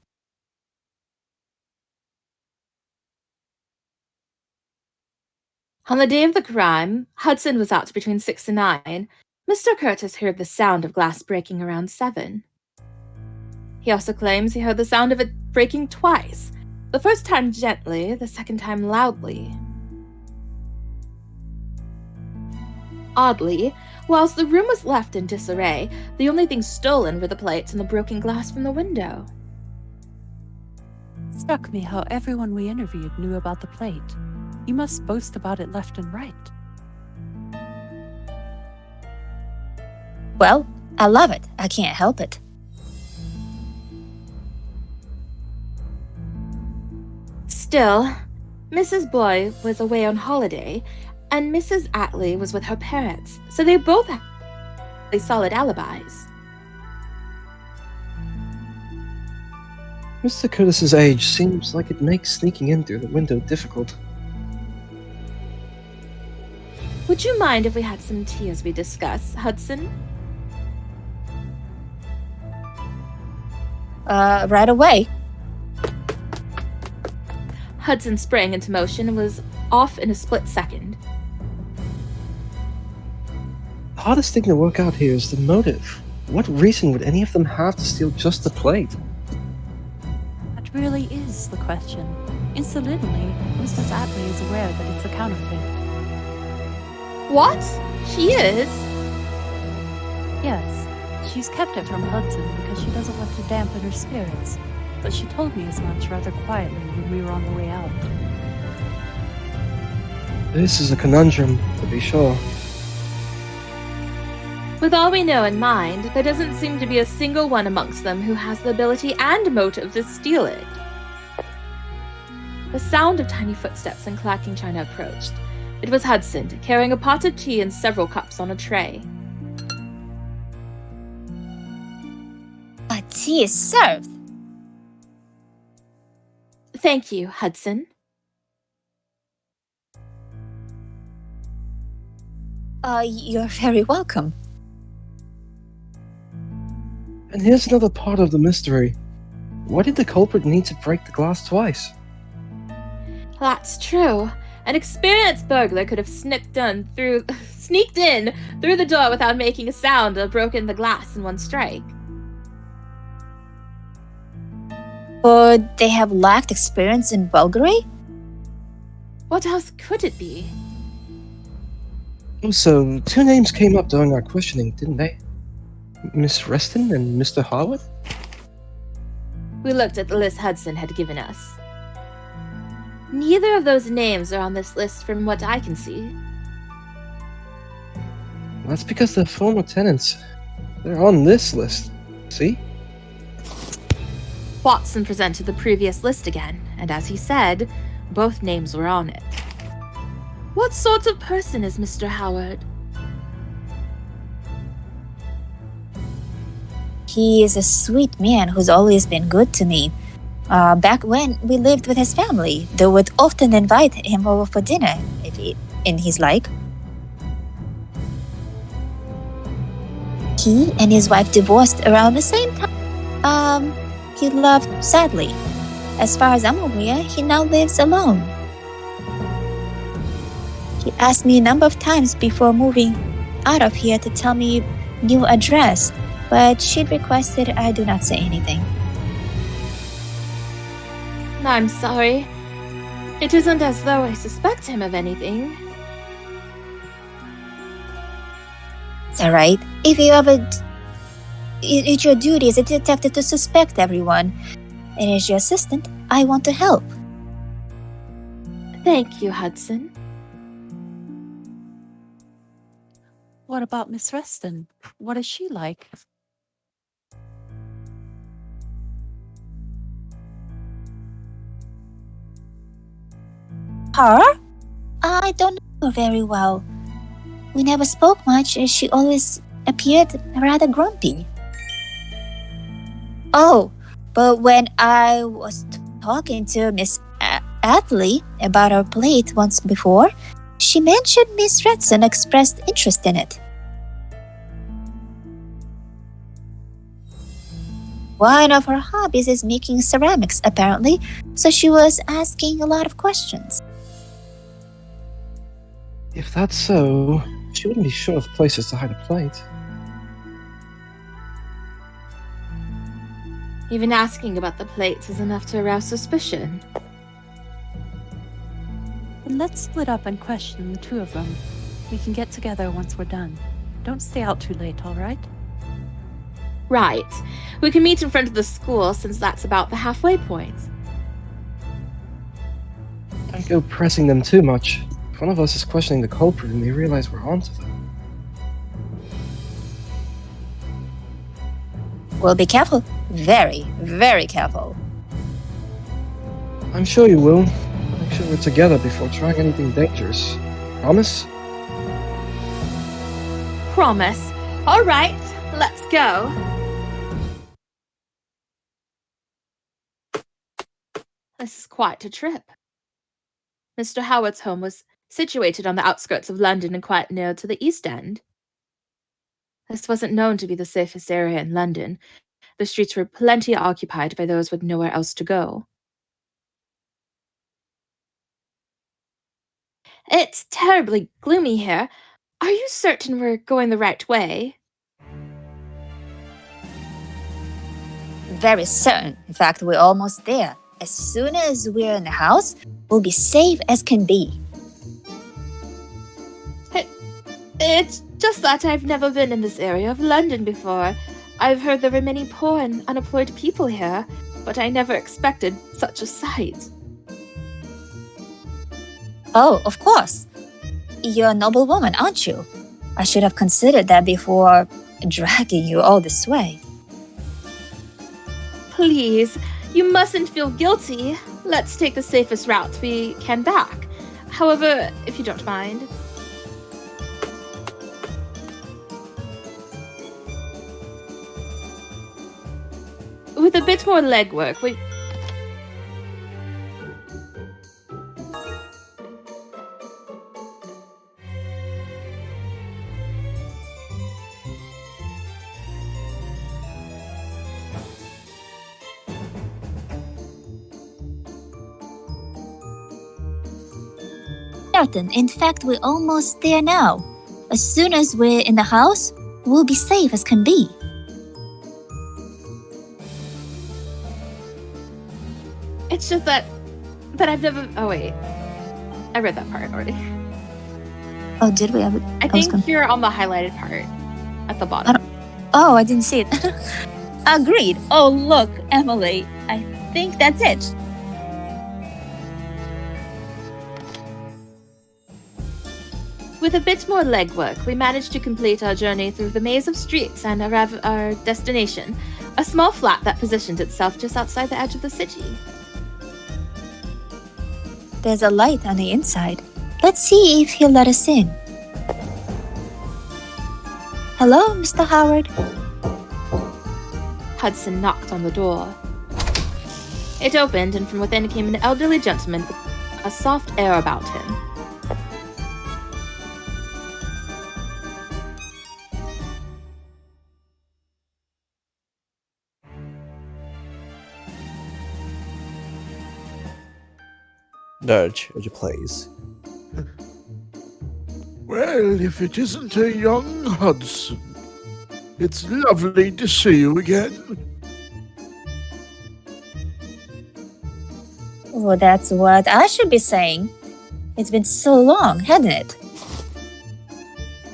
On the day of the crime, Hudson was out between 6 and 9. Mr. Curtis heard the sound of glass breaking around 7. He also claims he heard the sound of it breaking twice, the first time gently, the second time loudly. Oddly, whilst the room was left in disarray, the only things stolen were the plates and the broken glass from the window. It struck me how everyone we interviewed knew about the plate. You must boast about it left and right. Well, I love it. I can't help it. Still, Mrs. Blois was away on holiday, and Mrs. Atlee was with her parents, so they both had solid alibis. Mr. Curtis's age seems like it makes sneaking in through the window difficult. Would you mind if we had some tea as we discuss, Hudson? Right away. Hudson sprang into motion and was off in a split second. The hardest thing to work out here is the motive. What reason would any of them have to steal just the plate? That really is the question. Incidentally, Mrs. Atlee is aware that it's a counterfeit. What? She is? Yes, she's kept it from Hudson because she doesn't want to dampen her spirits, but she told me as much rather quietly when we were on the way out. This is a conundrum, to be sure. With all we know in mind, there doesn't seem to be a single one amongst them who has the ability and motive to steal it. The sound of tiny footsteps and clacking china approached. It was Hudson, carrying a pot of tea and several cups on a tray. Tea is served. Thank you, Hudson. You're very welcome. And here's another part of the mystery. Why did the culprit need to break the glass twice? That's true. An experienced burglar could have sneaked in through the door without making a sound or broken the glass in one strike. Would they have lacked experience in burglary? What else could it be? So, two names came up during our questioning, didn't they? Miss Reston and Mr. Harwood? We looked at the list Hudson had given us. Neither of those names are on this list from what I can see. That's because they're former tenants. They're on this list. See? Watson presented the previous list again, and as he said, both names were on it. What sort of person is Mr. Howard? He is a sweet man who's always been good to me. Back when we lived with his family, they would often invite him over for dinner, if in his like. He and his wife divorced around the same time. He left sadly. As far as I'm aware, he now lives alone. He asked me a number of times before moving out of here to tell me new address, but she'd requested I do not say anything. I'm sorry. It isn't as though I suspect him of anything. It's alright. It's your duty as a detective to suspect everyone. And as your assistant, I want to help. Thank you, Hudson. What about Miss Reston? What is she like? Her? I don't know her very well. We never spoke much, as she always appeared rather grumpy. Oh, but when I was talking to Miss Atlee about her plate once before, she mentioned Miss Hudson expressed interest in it. One of her hobbies is making ceramics, apparently, so she was asking a lot of questions. If that's so, she wouldn't be short of places to hide a plate. Even asking about the plates is enough to arouse suspicion. Then let's split up and question the two of them. We can get together once we're done. Don't stay out too late, all right? Right. We can meet in front of the school, since that's about the halfway point. Don't go pressing them too much. If one of us is questioning the culprit and they realize we're onto them. We'll be careful. Very, very careful. I'm sure you will. Make sure we're together before trying anything dangerous. Promise? Promise. All right, let's go. This is quite a trip. Mr. Howard's home was situated on the outskirts of London and quite near to the East End. This wasn't known to be the safest area in London. The streets were plenty occupied by those with nowhere else to go. It's terribly gloomy here. Are you certain we're going the right way? Very certain. In fact, we're almost there. As soon as we're in the house, we'll be safe as can be. It's just that I've never been in this area of London before. I've heard there were many poor and unemployed people here, but I never expected such a sight. Oh, of course. You're a noble woman, aren't you? I should have considered that before dragging you all this way. Please, you mustn't feel guilty. Let's take the safest route we can back. However, if you don't mind. With a bit more legwork, we... Certain. In fact, we're almost there now. As soon as we're in the house, we'll be safe as can be. It's just that I've never... Oh, wait. I read that part already. Oh, did we? I think you're on the highlighted part at the bottom. I didn't see it. Agreed. Oh, look, Emily. I think that's it. With a bit more legwork, we managed to complete our journey through the maze of streets and arrive at our destination, a small flat that positioned itself just outside the edge of the city. There's a light on the inside. Let's see if he'll let us in. Hello, Mr. Howard. Hudson knocked on the door. It opened, and from within came an elderly gentleman with a soft air about him. Dirge, would you please? Well, if it isn't a young Hudson. It's lovely to see you again. Well, that's what I should be saying. It's been so long, hasn't it?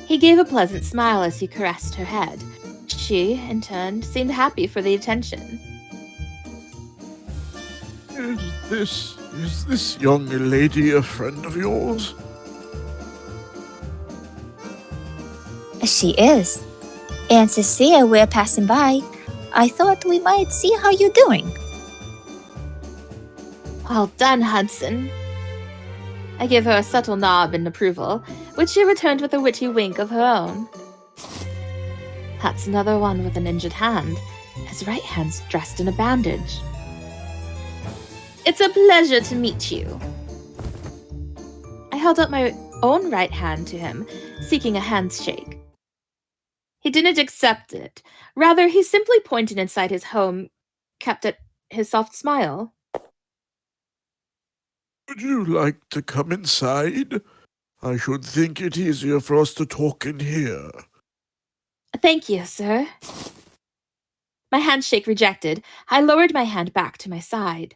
He gave a pleasant smile as he caressed her head. She, in turn, seemed happy for the attention. Is this young lady a friend of yours? She is. And Cecilia, we're passing by. I thought we might see how you're doing. Well done, Hudson. I gave her a subtle nod in approval, which she returned with a witty wink of her own. That's another one with an injured hand. His right hand's dressed in a bandage. It's a pleasure to meet you. I held up my own right hand to him, seeking a handshake. He didn't accept it. Rather, he simply pointed inside his home, kept at his soft smile. Would you like to come inside? I should think it easier for us to talk in here. Thank you, sir. My handshake rejected, I lowered my hand back to my side.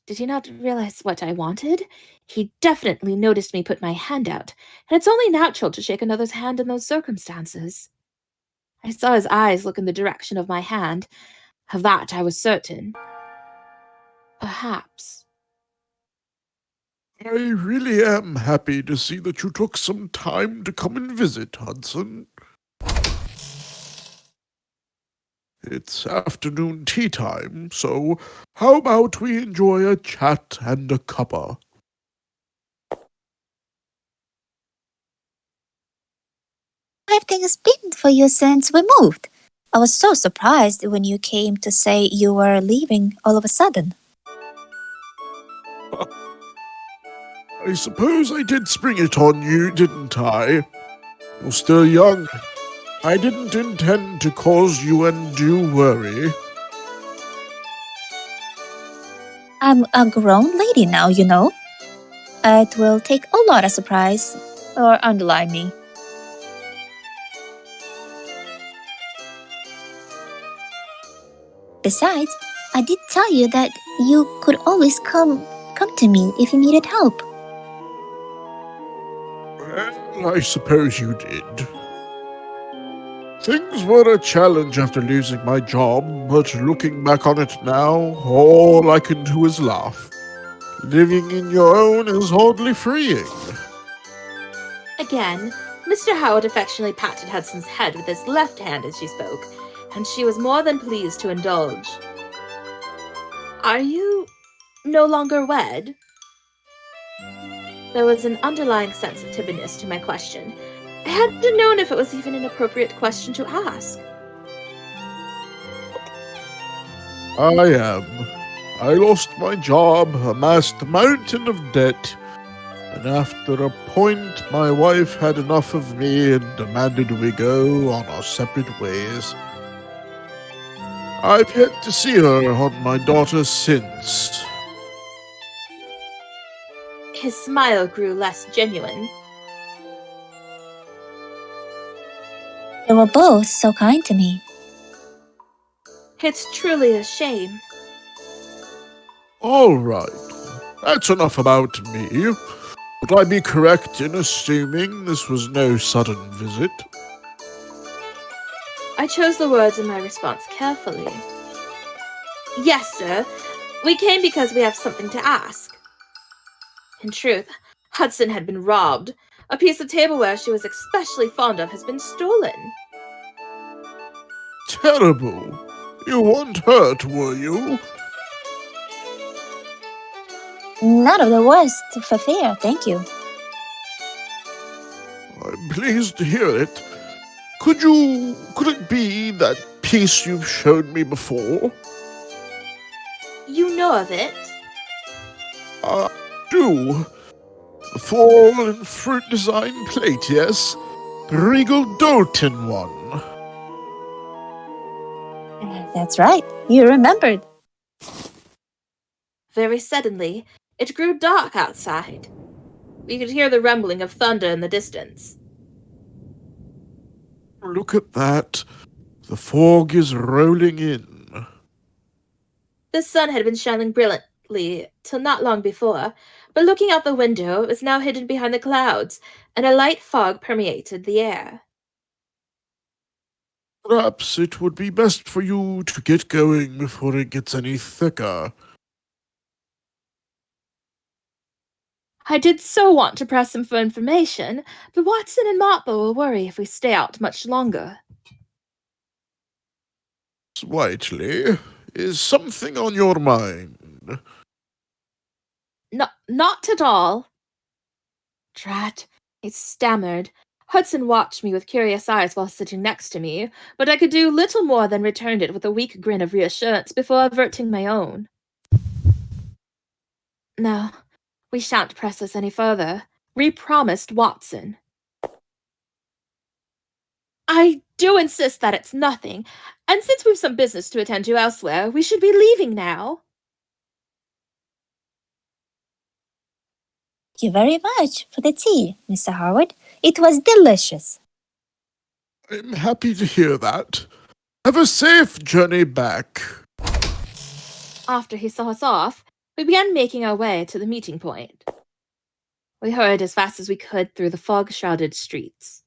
Did he not realize what I wanted? He definitely noticed me put my hand out, and it's only natural to shake another's hand in those circumstances. I saw his eyes look in the direction of my hand. Of that I was certain. Perhaps. I really am happy to see that you took some time to come and visit, Hudson. It's afternoon tea time, so how about we enjoy a chat and a cuppa? How have things been for you since we moved? I was so surprised when you came to say you were leaving all of a sudden. I suppose I did spring it on you, didn't I? You're still young. I didn't intend to cause you undue worry. I'm a grown lady now, you know. It will take a lot of surprise or underline me. Besides, I did tell you that you could always come to me if you needed help. Well, I suppose you did. Things were a challenge after losing my job, but looking back on it now, all I can do is laugh. Living in your own is hardly freeing. Again, Mr. Howard affectionately patted Hudson's head with his left hand as she spoke, and she was more than pleased to indulge. Are you no longer wed? There was an underlying sensitiveness to my question. I hadn't known if it was even an appropriate question to ask. I am. I lost my job, amassed a mountain of debt, and after a point my wife had enough of me and demanded we go on our separate ways. I've yet to see her on my daughter since. His smile grew less genuine. They were both so kind to me. It's truly a shame. All right, that's enough about me. Would I be correct in assuming this was no sudden visit? I chose the words in my response carefully. Yes, sir. We came because we have something to ask. In truth, Hudson had been robbed. A piece of tableware she was especially fond of has been stolen. Terrible. You weren't hurt, were you? None of the worst for fear, thank you. I'm pleased to hear it. Could it be that piece you've shown me before? You know of it? I do. The fall and fruit design plate, yes? The Regal Dalton one. That's right, you remembered. Very suddenly, it grew dark outside. We could hear the rumbling of thunder in the distance. Look at that. The fog is rolling in. The sun had been shining brilliantly till not long before, but looking out the window, it was now hidden behind the clouds, and a light fog permeated the air. Perhaps it would be best for you to get going before it gets any thicker. I did so want to press him for information, but Watson and Marple will worry if we stay out much longer. Whiteley, is something on your mind? Not at all. Drat, I stammered. Hudson watched me with curious eyes while sitting next to me, but I could do little more than return it with a weak grin of reassurance before averting my own. No, we shan't press this any further. We promised Watson. I do insist that it's nothing, and since we've some business to attend to elsewhere, we should be leaving now. Thank you very much for the tea, Mr. Howard. It was delicious. I'm happy to hear that. Have a safe journey back. After he saw us off, we began making our way to the meeting point. We hurried as fast as we could through the fog-shrouded streets.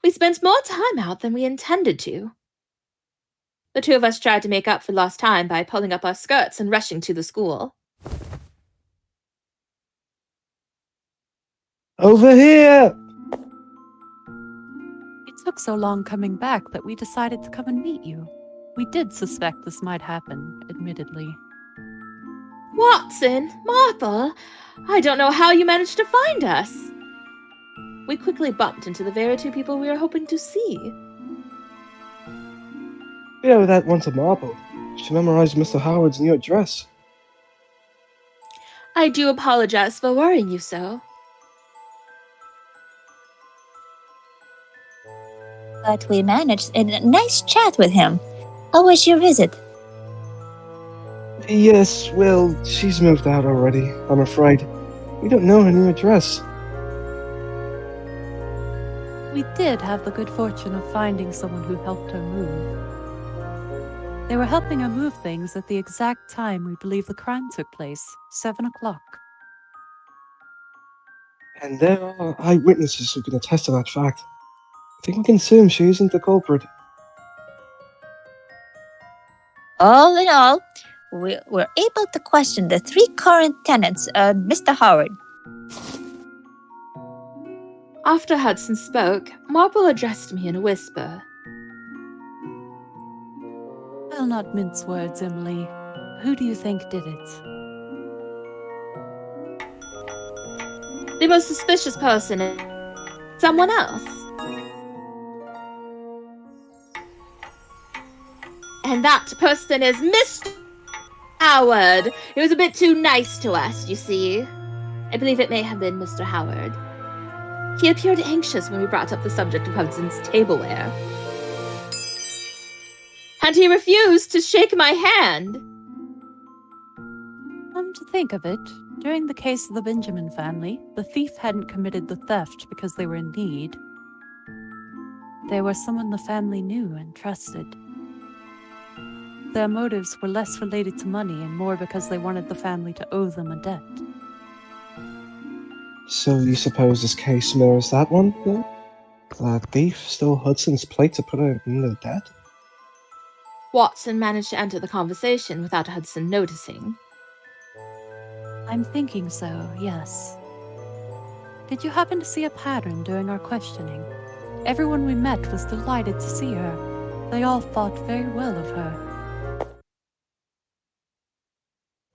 We spent more time out than we intended to. The two of us tried to make up for lost time by pulling up our skirts and rushing to the school. Over here! It took so long coming back that we decided to come and meet you. We did suspect this might happen, admittedly. Watson, Marple, I don't know how you managed to find us. We quickly bumped into the very two people we were hoping to see. We owe that one to Marple. She memorized Mr. Howard's new address. I do apologize for worrying you so. But we managed a nice chat with him. How was your visit? Yes, well, she's moved out already, I'm afraid. We don't know her new address. We did have the good fortune of finding someone who helped her move. They were helping her move things at the exact time we believe the crime took place, 7 o'clock. And there are eyewitnesses who can attest to that fact. I think we can assume she isn't the culprit. All in all, we were able to question the 3 current tenants of Mr. Howard. After Hudson spoke, Marple addressed me in a whisper. I'll not mince words, Emily. Who do you think did it? The most suspicious person is someone else. And that person is Mr. Howard. He was a bit too nice to us, you see. I believe it may have been Mr. Howard. He appeared anxious when we brought up the subject of Hudson's tableware. And he refused to shake my hand. Come to think of it, during the case of the Benjamin family, the thief hadn't committed the theft because they were in need. They were someone the family knew and trusted. Their motives were less related to money and more because they wanted the family to owe them a debt. So you suppose this case mirrors that one, then? The thief stole Hudson's plate to put her in the debt? Watson managed to enter the conversation without Hudson noticing. I'm thinking so, yes. Did you happen to see a pattern during our questioning? Everyone we met was delighted to see her. They all thought very well of her.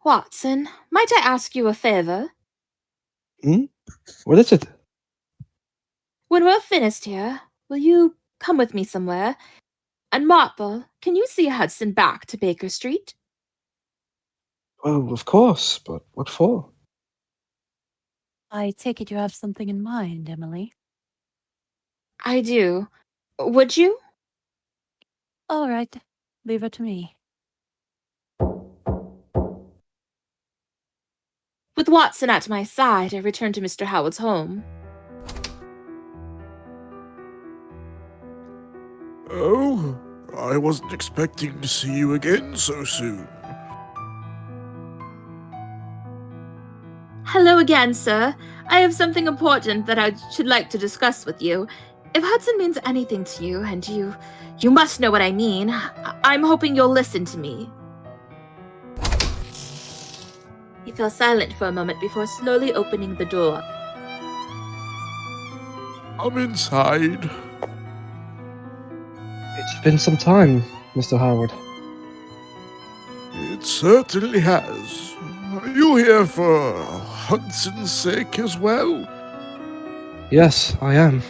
Watson, might I ask you a favor? What is it? When we're finished here, will you come with me somewhere? And Marple, can you see Hudson back to Baker Street? Well, of course, but what for? I take it you have something in mind, Emily. I do. Would you? All right, leave it to me. With Watson at my side, I returned to Mr. Howard's home. Oh, I wasn't expecting to see you again so soon. Hello again, sir. I have something important that I should like to discuss with you. If Hudson means anything to you, and you must know what I mean, I'm hoping you'll listen to me. He fell silent for a moment before slowly opening the door. I'm inside. It's been some time, Mr. Howard. It certainly has. Are you here for Hudson's sake as well? Yes, I am.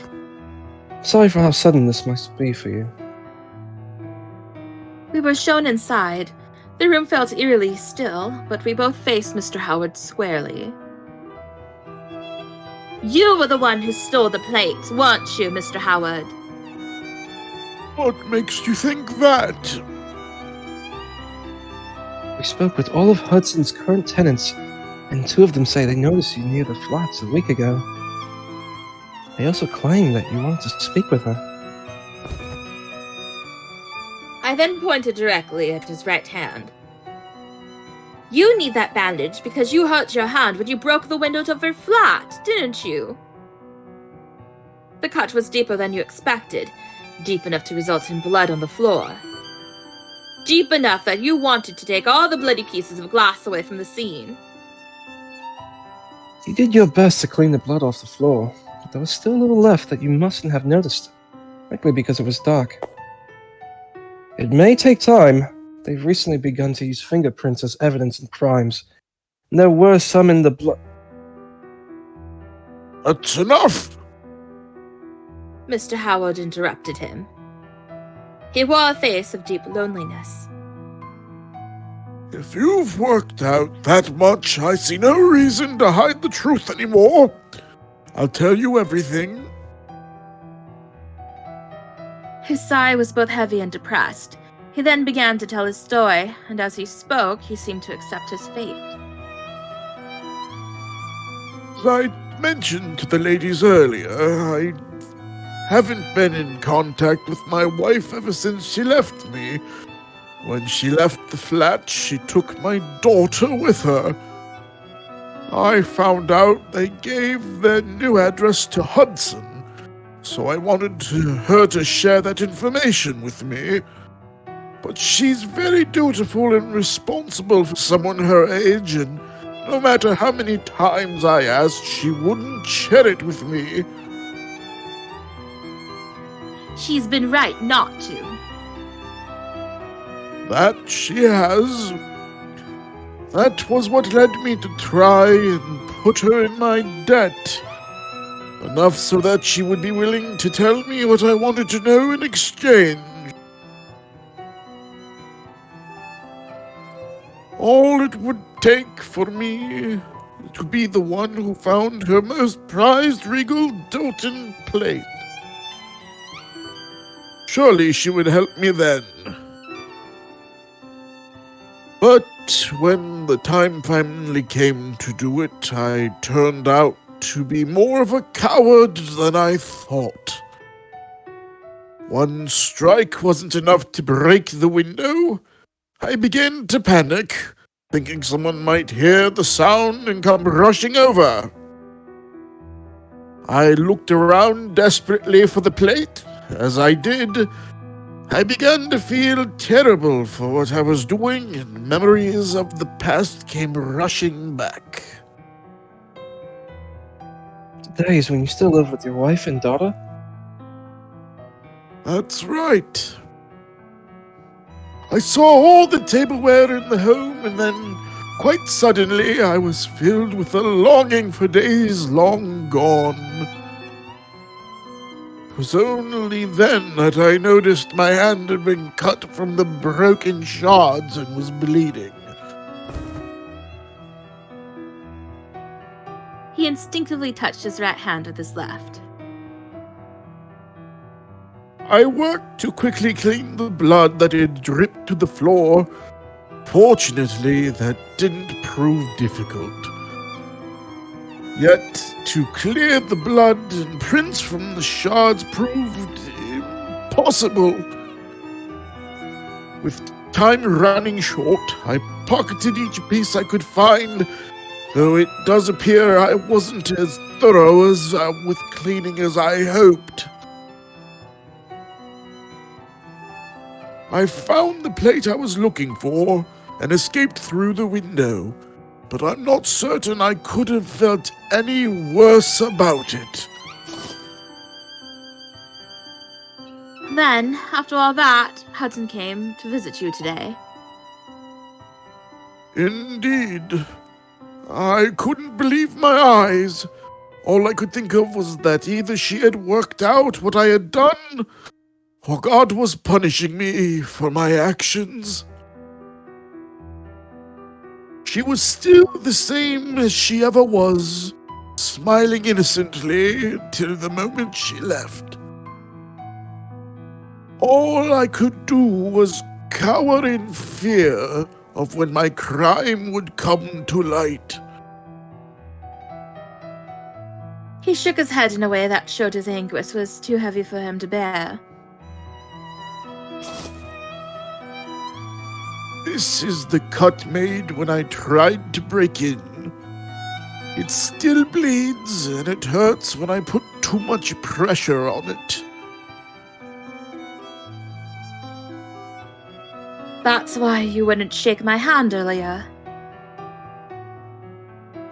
Sorry for how sudden this must be for you. We were shown inside. The room felt eerily still, but we both faced Mr. Howard squarely. You were the one who stole the plates, weren't you, Mr. Howard? What makes you think that? We spoke with all of Hudson's current tenants, and 2 of them say they noticed you near the flats a week ago. They also claim that you wanted to speak with her. I then pointed directly at his right hand. You need that bandage because you hurt your hand when you broke the windows of her flat, didn't you? The cut was deeper than you expected, deep enough to result in blood on the floor. Deep enough that you wanted to take all the bloody pieces of glass away from the scene. You did your best to clean the blood off the floor, but there was still a little left that you mustn't have noticed, likely because it was dark. It may take time. They've recently begun to use fingerprints as evidence in crimes, and there were some in the blood. That's enough! Mr. Howard interrupted him. He wore a face of deep loneliness. If you've worked out that much, I see no reason to hide the truth anymore. I'll tell you everything. His sigh was both heavy and depressed. He then began to tell his story, and as he spoke, he seemed to accept his fate. As I mentioned to the ladies earlier, I haven't been in contact with my wife ever since she left me. When she left the flat, she took my daughter with her. I found out they gave their new address to Hudson, so I wanted her to share that information with me. But she's very dutiful and responsible for someone her age, and no matter how many times I asked, she wouldn't share it with me. She's been right not to. That she has. That was what led me to try and put her in my debt. Enough so that she would be willing to tell me what I wanted to know in exchange. All it would take for me to be the one who found her most prized regal Doton plate. Surely she would help me then. But when the time finally came to do it, I turned out to be more of a coward than I thought. One strike wasn't enough to break the window. I began to panic, thinking someone might hear the sound and come rushing over. I looked around desperately for the plate. As I did, I began to feel terrible for what I was doing, and memories of the past came rushing back. The days when you still live with your wife and daughter? That's right. I saw all the tableware in the home, and then, quite suddenly, I was filled with a longing for days long gone. It was only then that I noticed my hand had been cut from the broken shards and was bleeding. He instinctively touched his right hand with his left. I worked to quickly clean the blood that had dripped to the floor. Fortunately, that didn't prove difficult. Yet, to clear the blood and prints from the shards proved impossible. With time running short, I pocketed each piece I could find, though it does appear I wasn't as thorough as with cleaning as I hoped. I found the plate I was looking for and escaped through the window, but I'm not certain I could have felt any worse about it. Then, after all that, Hudson came to visit you today. Indeed. I couldn't believe my eyes. All I could think of was that either she had worked out what I had done, or God was punishing me for my actions. She was still the same as she ever was, smiling innocently until the moment she left. All I could do was cower in fear of when my crime would come to light. He shook his head in a way that showed his anguish was too heavy for him to bear. This is the cut made when I tried to break in. It still bleeds, and it hurts when I put too much pressure on it. That's why you wouldn't shake my hand earlier.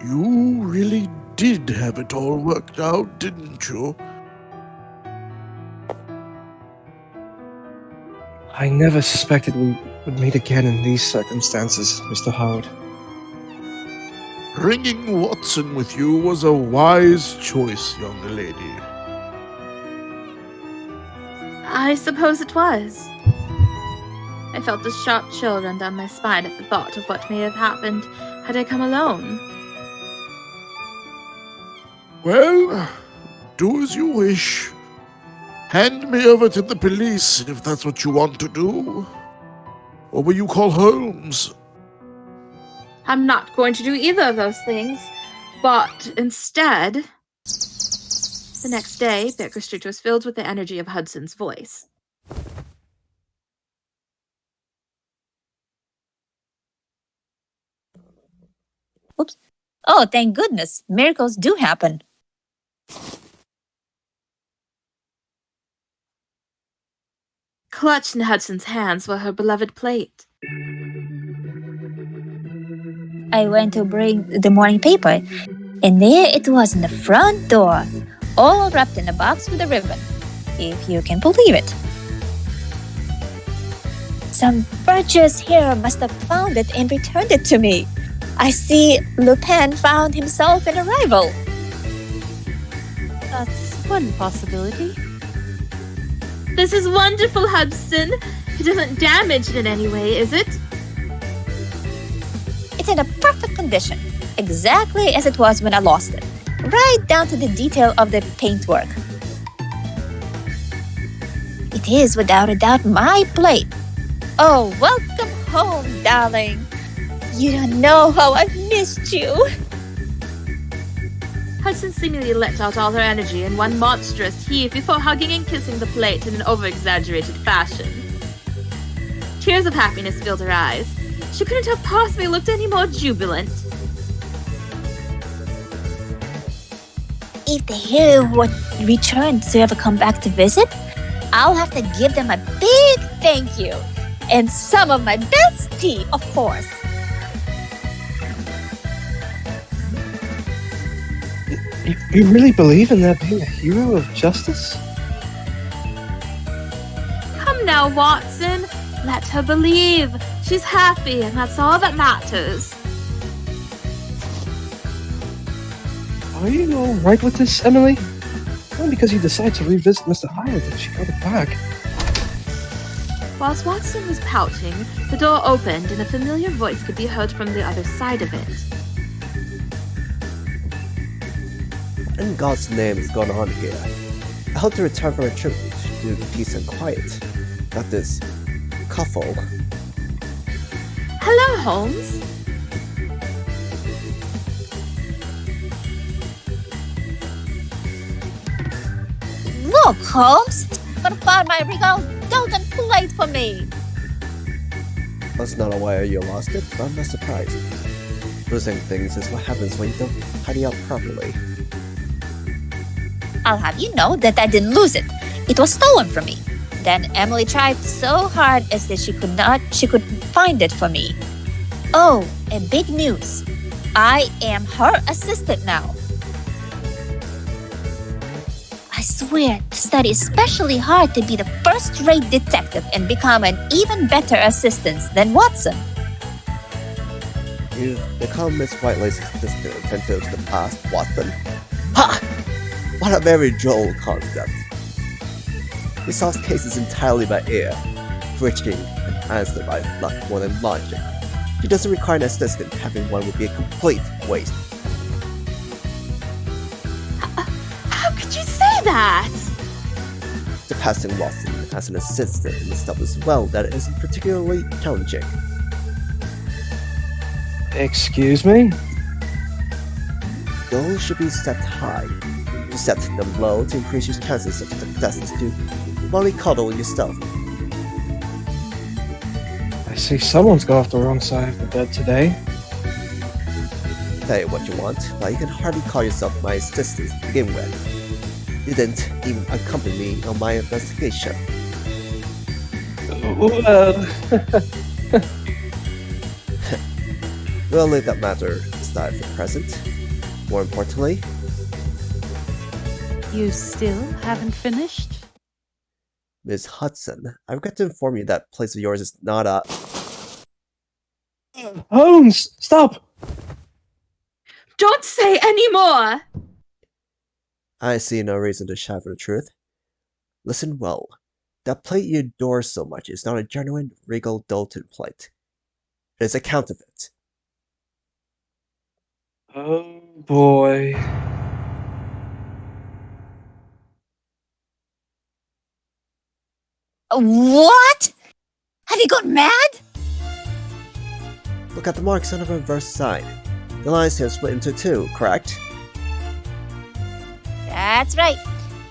You really did have it all worked out, didn't you? I never suspected we would meet again in these circumstances, Mr. Howard. Bringing Watson with you was a wise choice, young lady. I suppose it was. I felt a sharp chill run down my spine at the thought of what may have happened had I come alone. Well, do as you wish. Hand me over to the police if that's what you want to do. Or will you call Holmes? I'm not going to do either of those things, but instead... The next day, Baker Street was filled with the energy of Hudson's voice. Oops. Oh, thank goodness. Miracles do happen. Clutched in Hudson's hands were her beloved plate. I went to bring the morning paper, and there it was in the front door, all wrapped in a box with a ribbon, if you can believe it. Some virtuous hero must have found it and returned it to me. I see Lupin found himself in a rival. That's one possibility. This is wonderful, Hudson. It doesn't damage it in any way, is it? It's in a perfect condition, exactly as it was when I lost it, right down to the detail of the paintwork. It is without a doubt my plate. Oh, welcome home, darling. You don't know how I've missed you. Hudson seemingly let out all her energy in one monstrous heave before hugging and kissing the plate in an over-exaggerated fashion. Tears of happiness filled her eyes. She couldn't have possibly looked any more jubilant. If the hero would return to ever come back to visit, I'll have to give them a big thank you. And some of my best tea, of course. You really believe in that being a hero of justice? Come now, Watson. Let her believe. She's happy, and that's all that matters. Are you all right with this, Emily? Only because you decide to revisit Mr. Howard that she got it back. Whilst Watson was pouting, the door opened and a familiar voice could be heard from the other side of it. What in God's name is going on here? I hope to return from a trip to peace and quiet, not this cuffle. Hello, Holmes. Look, Holmes. Gonna find my regal golden plate for me. I was not aware you lost it, but I'm not surprised. Losing things is what happens when you don't tidy up properly. I'll have you know that I didn't lose it. It was stolen from me. Then Emily tried so hard as that she could find it for me. Oh, and big news. I am her assistant now. I swear to study especially hard to be the first-rate detective and become an even better assistant than Watson. You've become Miss Whiteley's assistant attentive to the past, Watson. Ha! What a very droll concept. He solves cases entirely by ear, switching an answer by luck more than logic. He doesn't require an assistant, having one would be a complete waste. How could you say that? Surpassing Watson as an assistant in stuff as well that isn't particularly challenging. Excuse me? Goals should be set high. To set them low to increase your chances of success is to mollycoddle yourself. I see someone's got off the wrong side of the bed today. Say what you want, but you can hardly call yourself my assistant to begin with. You didn't even accompany me on my investigation. Well, We'll leave that matter aside for the present. More importantly, You still haven't finished? Miss Hudson, I regret to inform you that place of yours is not a... Holmes, stop! Don't say any more! I see no reason to shy for the truth. Listen well. That plate you adore so much is not a genuine Regal Dalton plate. It is a counterfeit. Oh boy. What? Have you gone mad? Look at the marks on the reverse side. The lines here split into two, correct? That's right.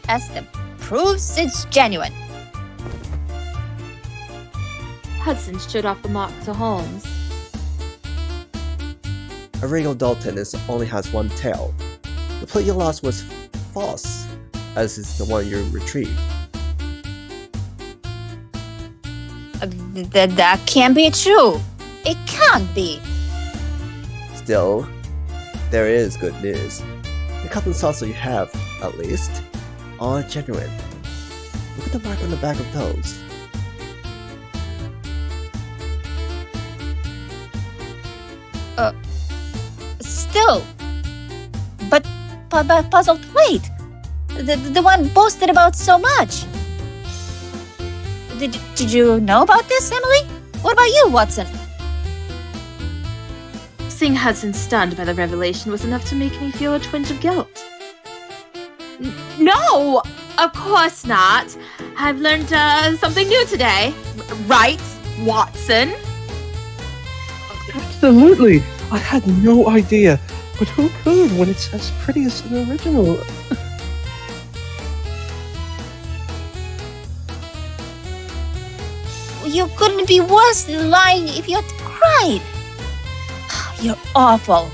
As the proves it's genuine. Hudson showed off the mark to Holmes. A Regal Dalton only has one tail. The plate you lost was false, as is the one you retrieved. That can't be true. It can't be. Still, there is good news. The cup and saucer you have, at least, are genuine. Look at the mark on the back of those. Still. But puzzle plate. The one boasted about so much. Did you know about this, Emily? What about you, Watson? Seeing Hudson stunned by the revelation was enough to make me feel a twinge of guilt. No! Of course not. I've learned something new today. Right, Watson? Absolutely! I had no idea. But who could when it's as pretty as the original? You couldn't be worse than lying if you had cried. You're awful.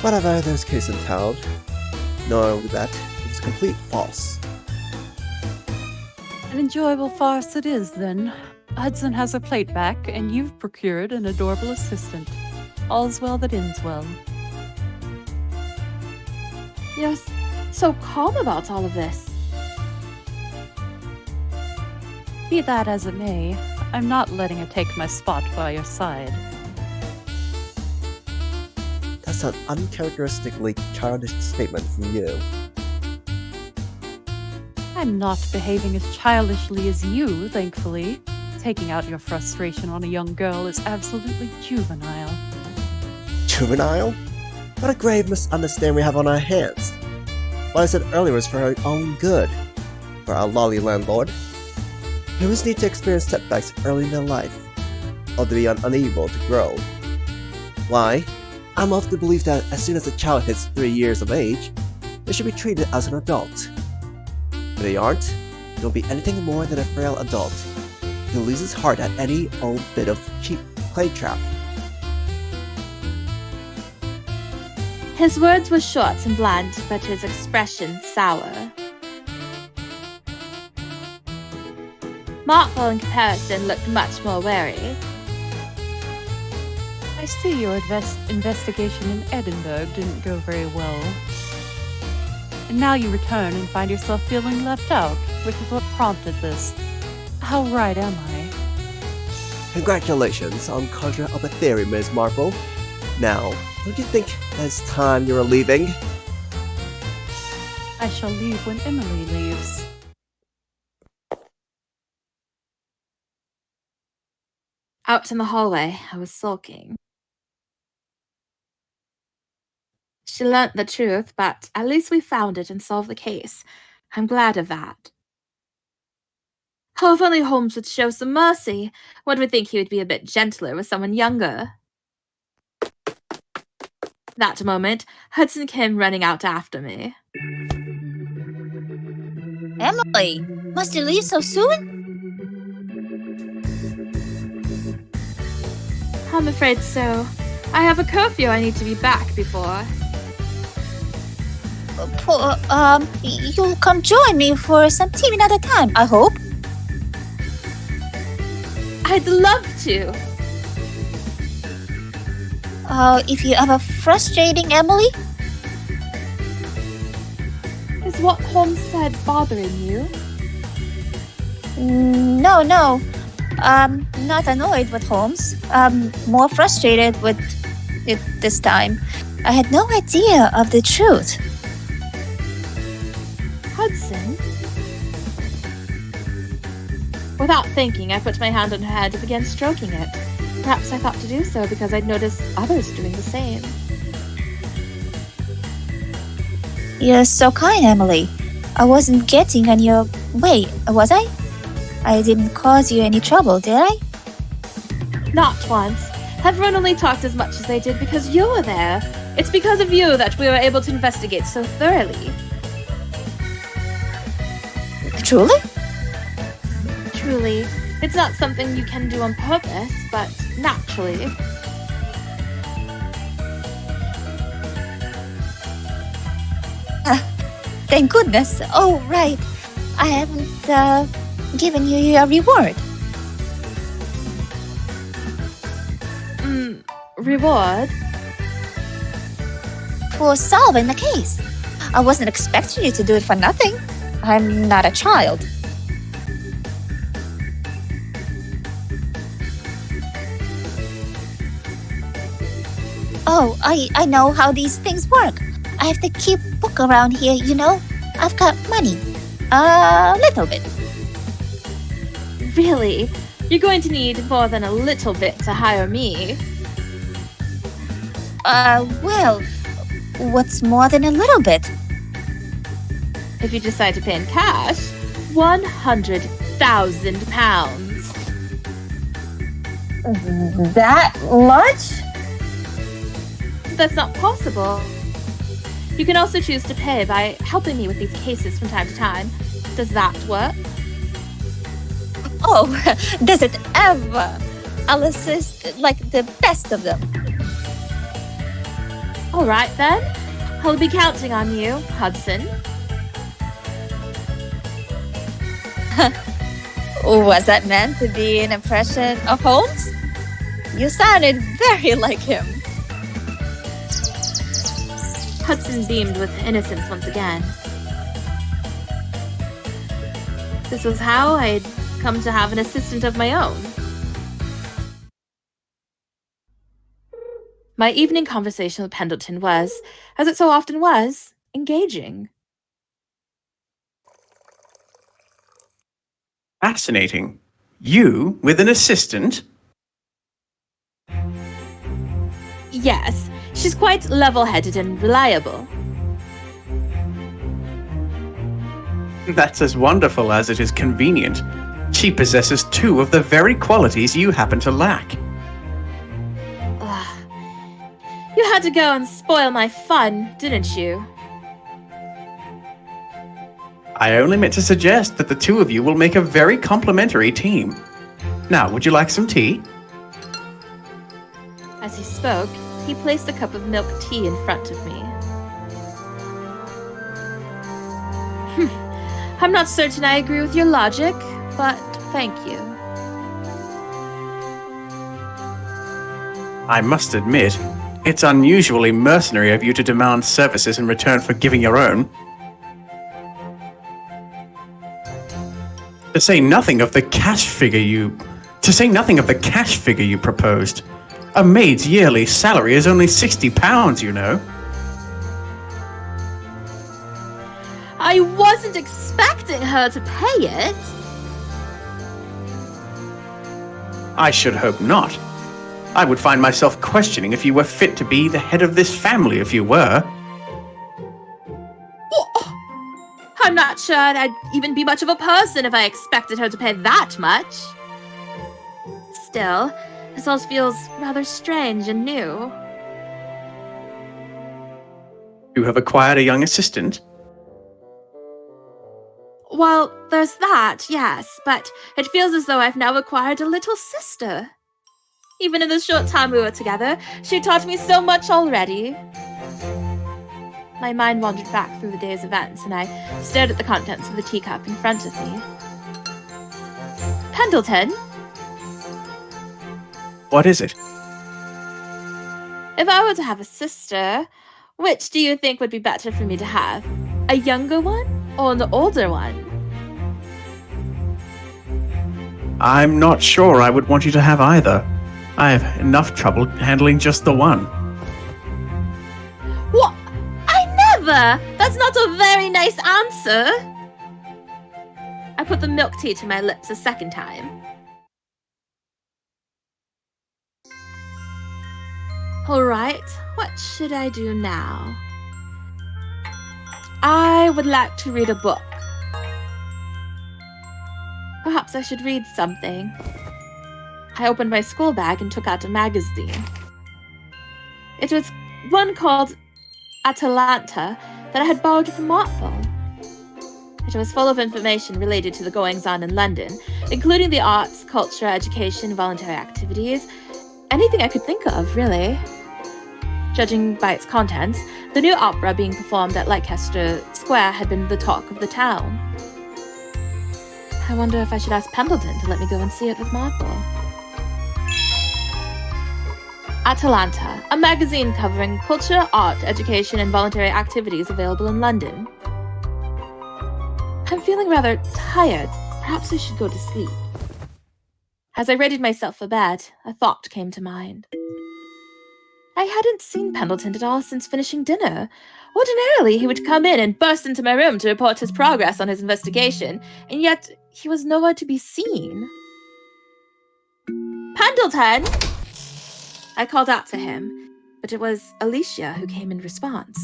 Whatever those cases entailed, know that it's complete false. An enjoyable farce it is, then. Hudson has her plate back, and you've procured an adorable assistant. All's well that ends well. You're so calm about all of this. Be that as it may, I'm not letting her take my spot by your side. That's an uncharacteristically childish statement from you. I'm not behaving as childishly as you, thankfully. Taking out your frustration on a young girl is absolutely juvenile. Juvenile? What a grave misunderstanding we have on our hands. What I said earlier was for our own good. For our lolly landlord. Humans need to experience setbacks early in their life, or to be unable to grow. Why? I'm of the belief that as soon as a child hits 3 years of age, they should be treated as an adult. If they aren't, they'll be anything more than a frail adult. He'll lose his heart at any old bit of cheap playtrap. His words were short and bland, but his expression sour. Marple, in comparison, looked much more wary. I see your investigation in Edinburgh didn't go very well. And now you return and find yourself feeling left out, which is what prompted this. How right am I? Congratulations on conjuring up a theory, Ms. Marple. Now, don't you think that it's time you were leaving? I shall leave when Emily leaves. Out in the hallway, I was sulking. She learnt the truth, but at least we found it and solved the case. I'm glad of that. Oh, if only Holmes would show some mercy. One would think he would be a bit gentler with someone younger. That moment, Hudson came running out after me. Emily, must you leave so soon? I'm afraid so. I have a curfew I need to be back before. You'll come join me for some tea another time, I hope. I'd love to. If you ever frustrating Emily? Is what Holmes said bothering you? No. Not annoyed with Holmes. More frustrated with it this time. I had no idea of the truth. Hudson? Without thinking, I put my hand on her head and began stroking it. Perhaps I thought to do so because I'd noticed others doing the same. You're so kind, Emily. I wasn't getting on your way, was I? I didn't cause you any trouble, did I? Not once. Everyone only talked as much as they did because you were there. It's because of you that we were able to investigate so thoroughly. Truly? Truly. It's not something you can do on purpose, but naturally. Thank goodness. Oh, right. I haven't given you your reward. Reward? For solving the case. I wasn't expecting you to do it for nothing. I'm not a child. Oh, I know how these things work. I have to keep book around here, you know. I've got money. A little bit. Really? You're going to need more than a little bit to hire me. Well, what's more than a little bit? If you decide to pay in cash, £100,000. That much? That's not possible. You can also choose to pay by helping me with these cases from time to time. Does that work? Oh, does it ever? I'll assist like the best of them. All right, then. I'll be counting on you, Hudson. Was that meant to be an impression of Holmes? You sounded very like him. Hudson beamed with innocence once again. This was how I'd come to have an assistant of my own. My evening conversation with Pendleton was, as it so often was, engaging. Fascinating. You with an assistant? Yes, she's quite level-headed and reliable. That's as wonderful as it is convenient. She possesses two of the very qualities you happen to lack. Ugh. You had to go and spoil my fun, didn't you? I only meant to suggest that the two of you will make a very complementary team. Now, would you like some tea? As he spoke, he placed a cup of milk tea in front of me. I'm not certain I agree with your logic, but thank you. I must admit, it's unusually mercenary of you to demand services in return for giving your own. To say nothing of the cash figure you To say nothing of the cash figure you proposed. A maid's yearly salary is only £60, you know. I wasn't expecting her to pay it. I should hope not. I would find myself questioning if you were fit to be the head of this family if you were. I'm not sure I'd even be much of a person if I expected her to pay that much. Still, this all feels rather strange and new. You have acquired a young assistant? Well, there's that, yes, but it feels as though I've now acquired a little sister. Even in the short time we were together, she taught me so much already. My mind wandered back through the day's events, and I stared at the contents of the teacup in front of me. Pendleton? What is it? If I were to have a sister, which do you think would be better for me to have? A younger one or an older one? I'm not sure I would want you to have either. I have enough trouble handling just the one. What? I never! That's not a very nice answer! I put the milk tea to my lips a second time. Alright, what should I do now? I would like to read a book. Perhaps I should read something. I opened my school bag and took out a magazine. It was one called Atalanta that I had borrowed from Marple. It was full of information related to the goings-on in London, including the arts, culture, education, voluntary activities, anything I could think of, really. Judging by its contents, the new opera being performed at Leicester Square had been the talk of the town. I wonder if I should ask Pendleton to let me go and see it with Marple. Atalanta, a magazine covering culture, art, education, and voluntary activities available in London. I'm feeling rather tired. Perhaps I should go to sleep. As I readied myself for bed, a thought came to mind. I hadn't seen Pendleton at all since finishing dinner. Ordinarily, he would come in and burst into my room to report his progress on his investigation, and yet he was nowhere to be seen. Pendleton! I called out to him, but it was Alicia who came in response.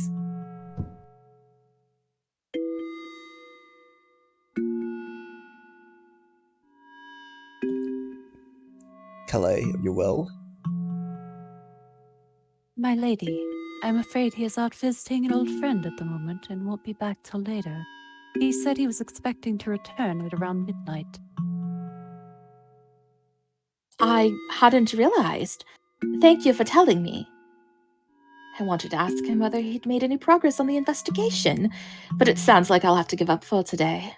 Calais, are you well? My lady, I'm afraid he is out visiting an old friend at the moment and won't be back till later. He said he was expecting to return at around midnight. I hadn't realized. Thank you for telling me. I wanted to ask him whether he'd made any progress on the investigation, but it sounds like I'll have to give up for today.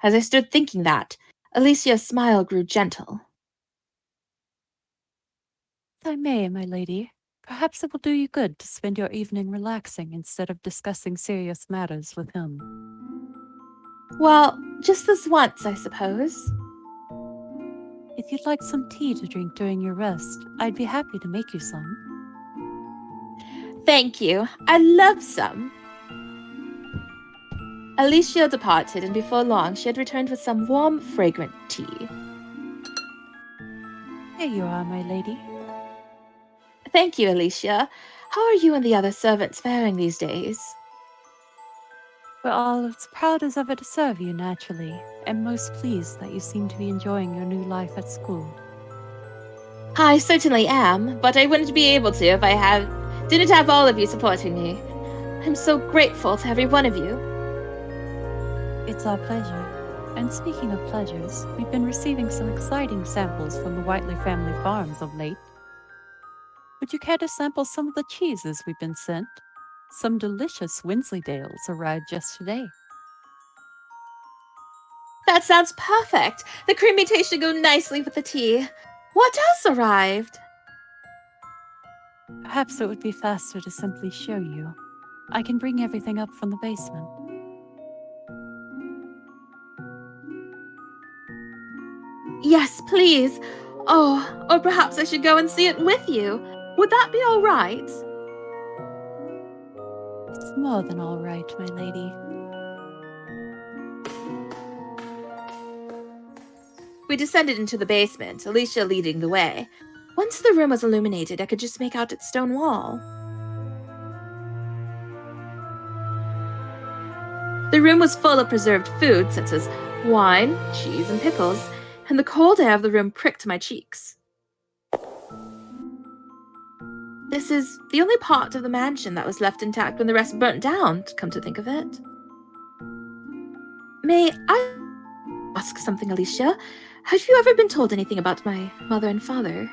As I stood thinking that, Alicia's smile grew gentle. If I may, my lady, perhaps it will do you good to spend your evening relaxing instead of discussing serious matters with him. Well, just this once, I suppose. If you'd like some tea to drink during your rest, I'd be happy to make you some. Thank you. I'd love some. Alicia departed, and before long she had returned with some warm, fragrant tea. Here you are, my lady. Thank you, Alicia. How are you and the other servants faring these days? We're all as proud as ever to serve you, naturally, and most pleased that you seem to be enjoying your new life at school. I certainly am, but I wouldn't be able to if I didn't have all of you supporting me. I'm so grateful to every one of you. It's our pleasure. And speaking of pleasures, we've been receiving some exciting samples from the Whiteley family farms of late. Would you care to sample some of the cheeses we've been sent? Some delicious Wensleydales arrived just today. That sounds perfect. The creamy taste should go nicely with the tea. What else arrived? Perhaps it would be faster to simply show you. I can bring everything up from the basement. Yes, please. Oh, or perhaps I should go and see it with you. Would that be all right? It's more than all right, my lady. We descended into the basement, Alicia leading the way. Once the room was illuminated, I could just make out its stone wall. The room was full of preserved food, such as wine, cheese, and pickles, and the cold air of the room pricked my cheeks. This is the only part of the mansion that was left intact when the rest burnt down, come to think of it. May I ask something, Alicia? Have you ever been told anything about my mother and father?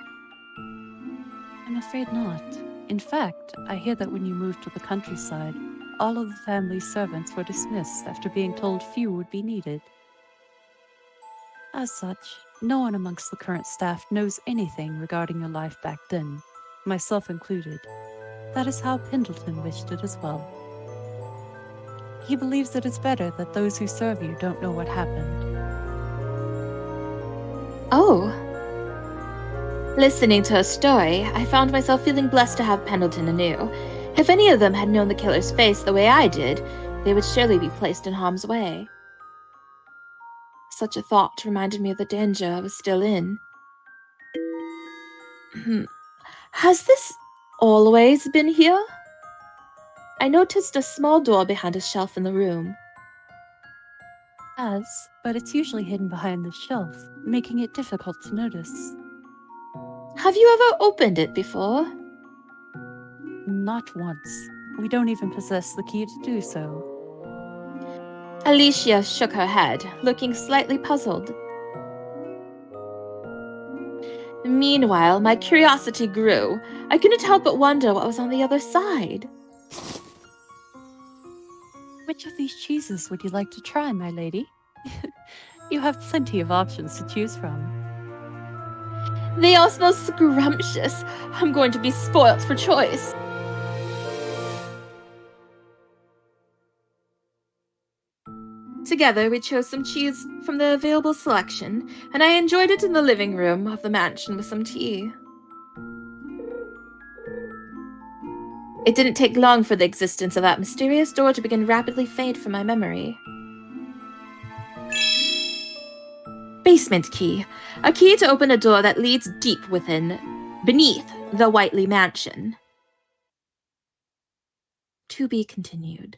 I'm afraid not. In fact, I hear that when you moved to the countryside, all of the family's servants were dismissed after being told few would be needed. As such, no one amongst the current staff knows anything regarding your life back then, myself included. That is how Pendleton wished it as well. He believes it is better that those who serve you don't know what happened. Oh. Listening to her story, I found myself feeling blessed to have Pendleton anew. If any of them had known the killer's face the way I did, they would surely be placed in harm's way. Such a thought reminded me of the danger I was still in. Has this always been here? I noticed a small door behind a shelf in the room. But it's usually hidden behind the shelf, making it difficult to notice. Have you ever opened it before? Not once. We don't even possess the key to do so. Alicia shook her head, looking slightly puzzled. Meanwhile, my curiosity grew. I couldn't help but wonder what was on the other side. Which of these cheeses would you like to try, my lady? You have plenty of options to choose from. They all smell scrumptious. I'm going to be spoilt for choice. Together, we chose some cheese from the available selection, and I enjoyed it in the living room of the mansion with some tea. It didn't take long for the existence of that mysterious door to begin rapidly fade from my memory. Basement key. A key to open a door that leads deep beneath the Whiteley mansion. To be continued.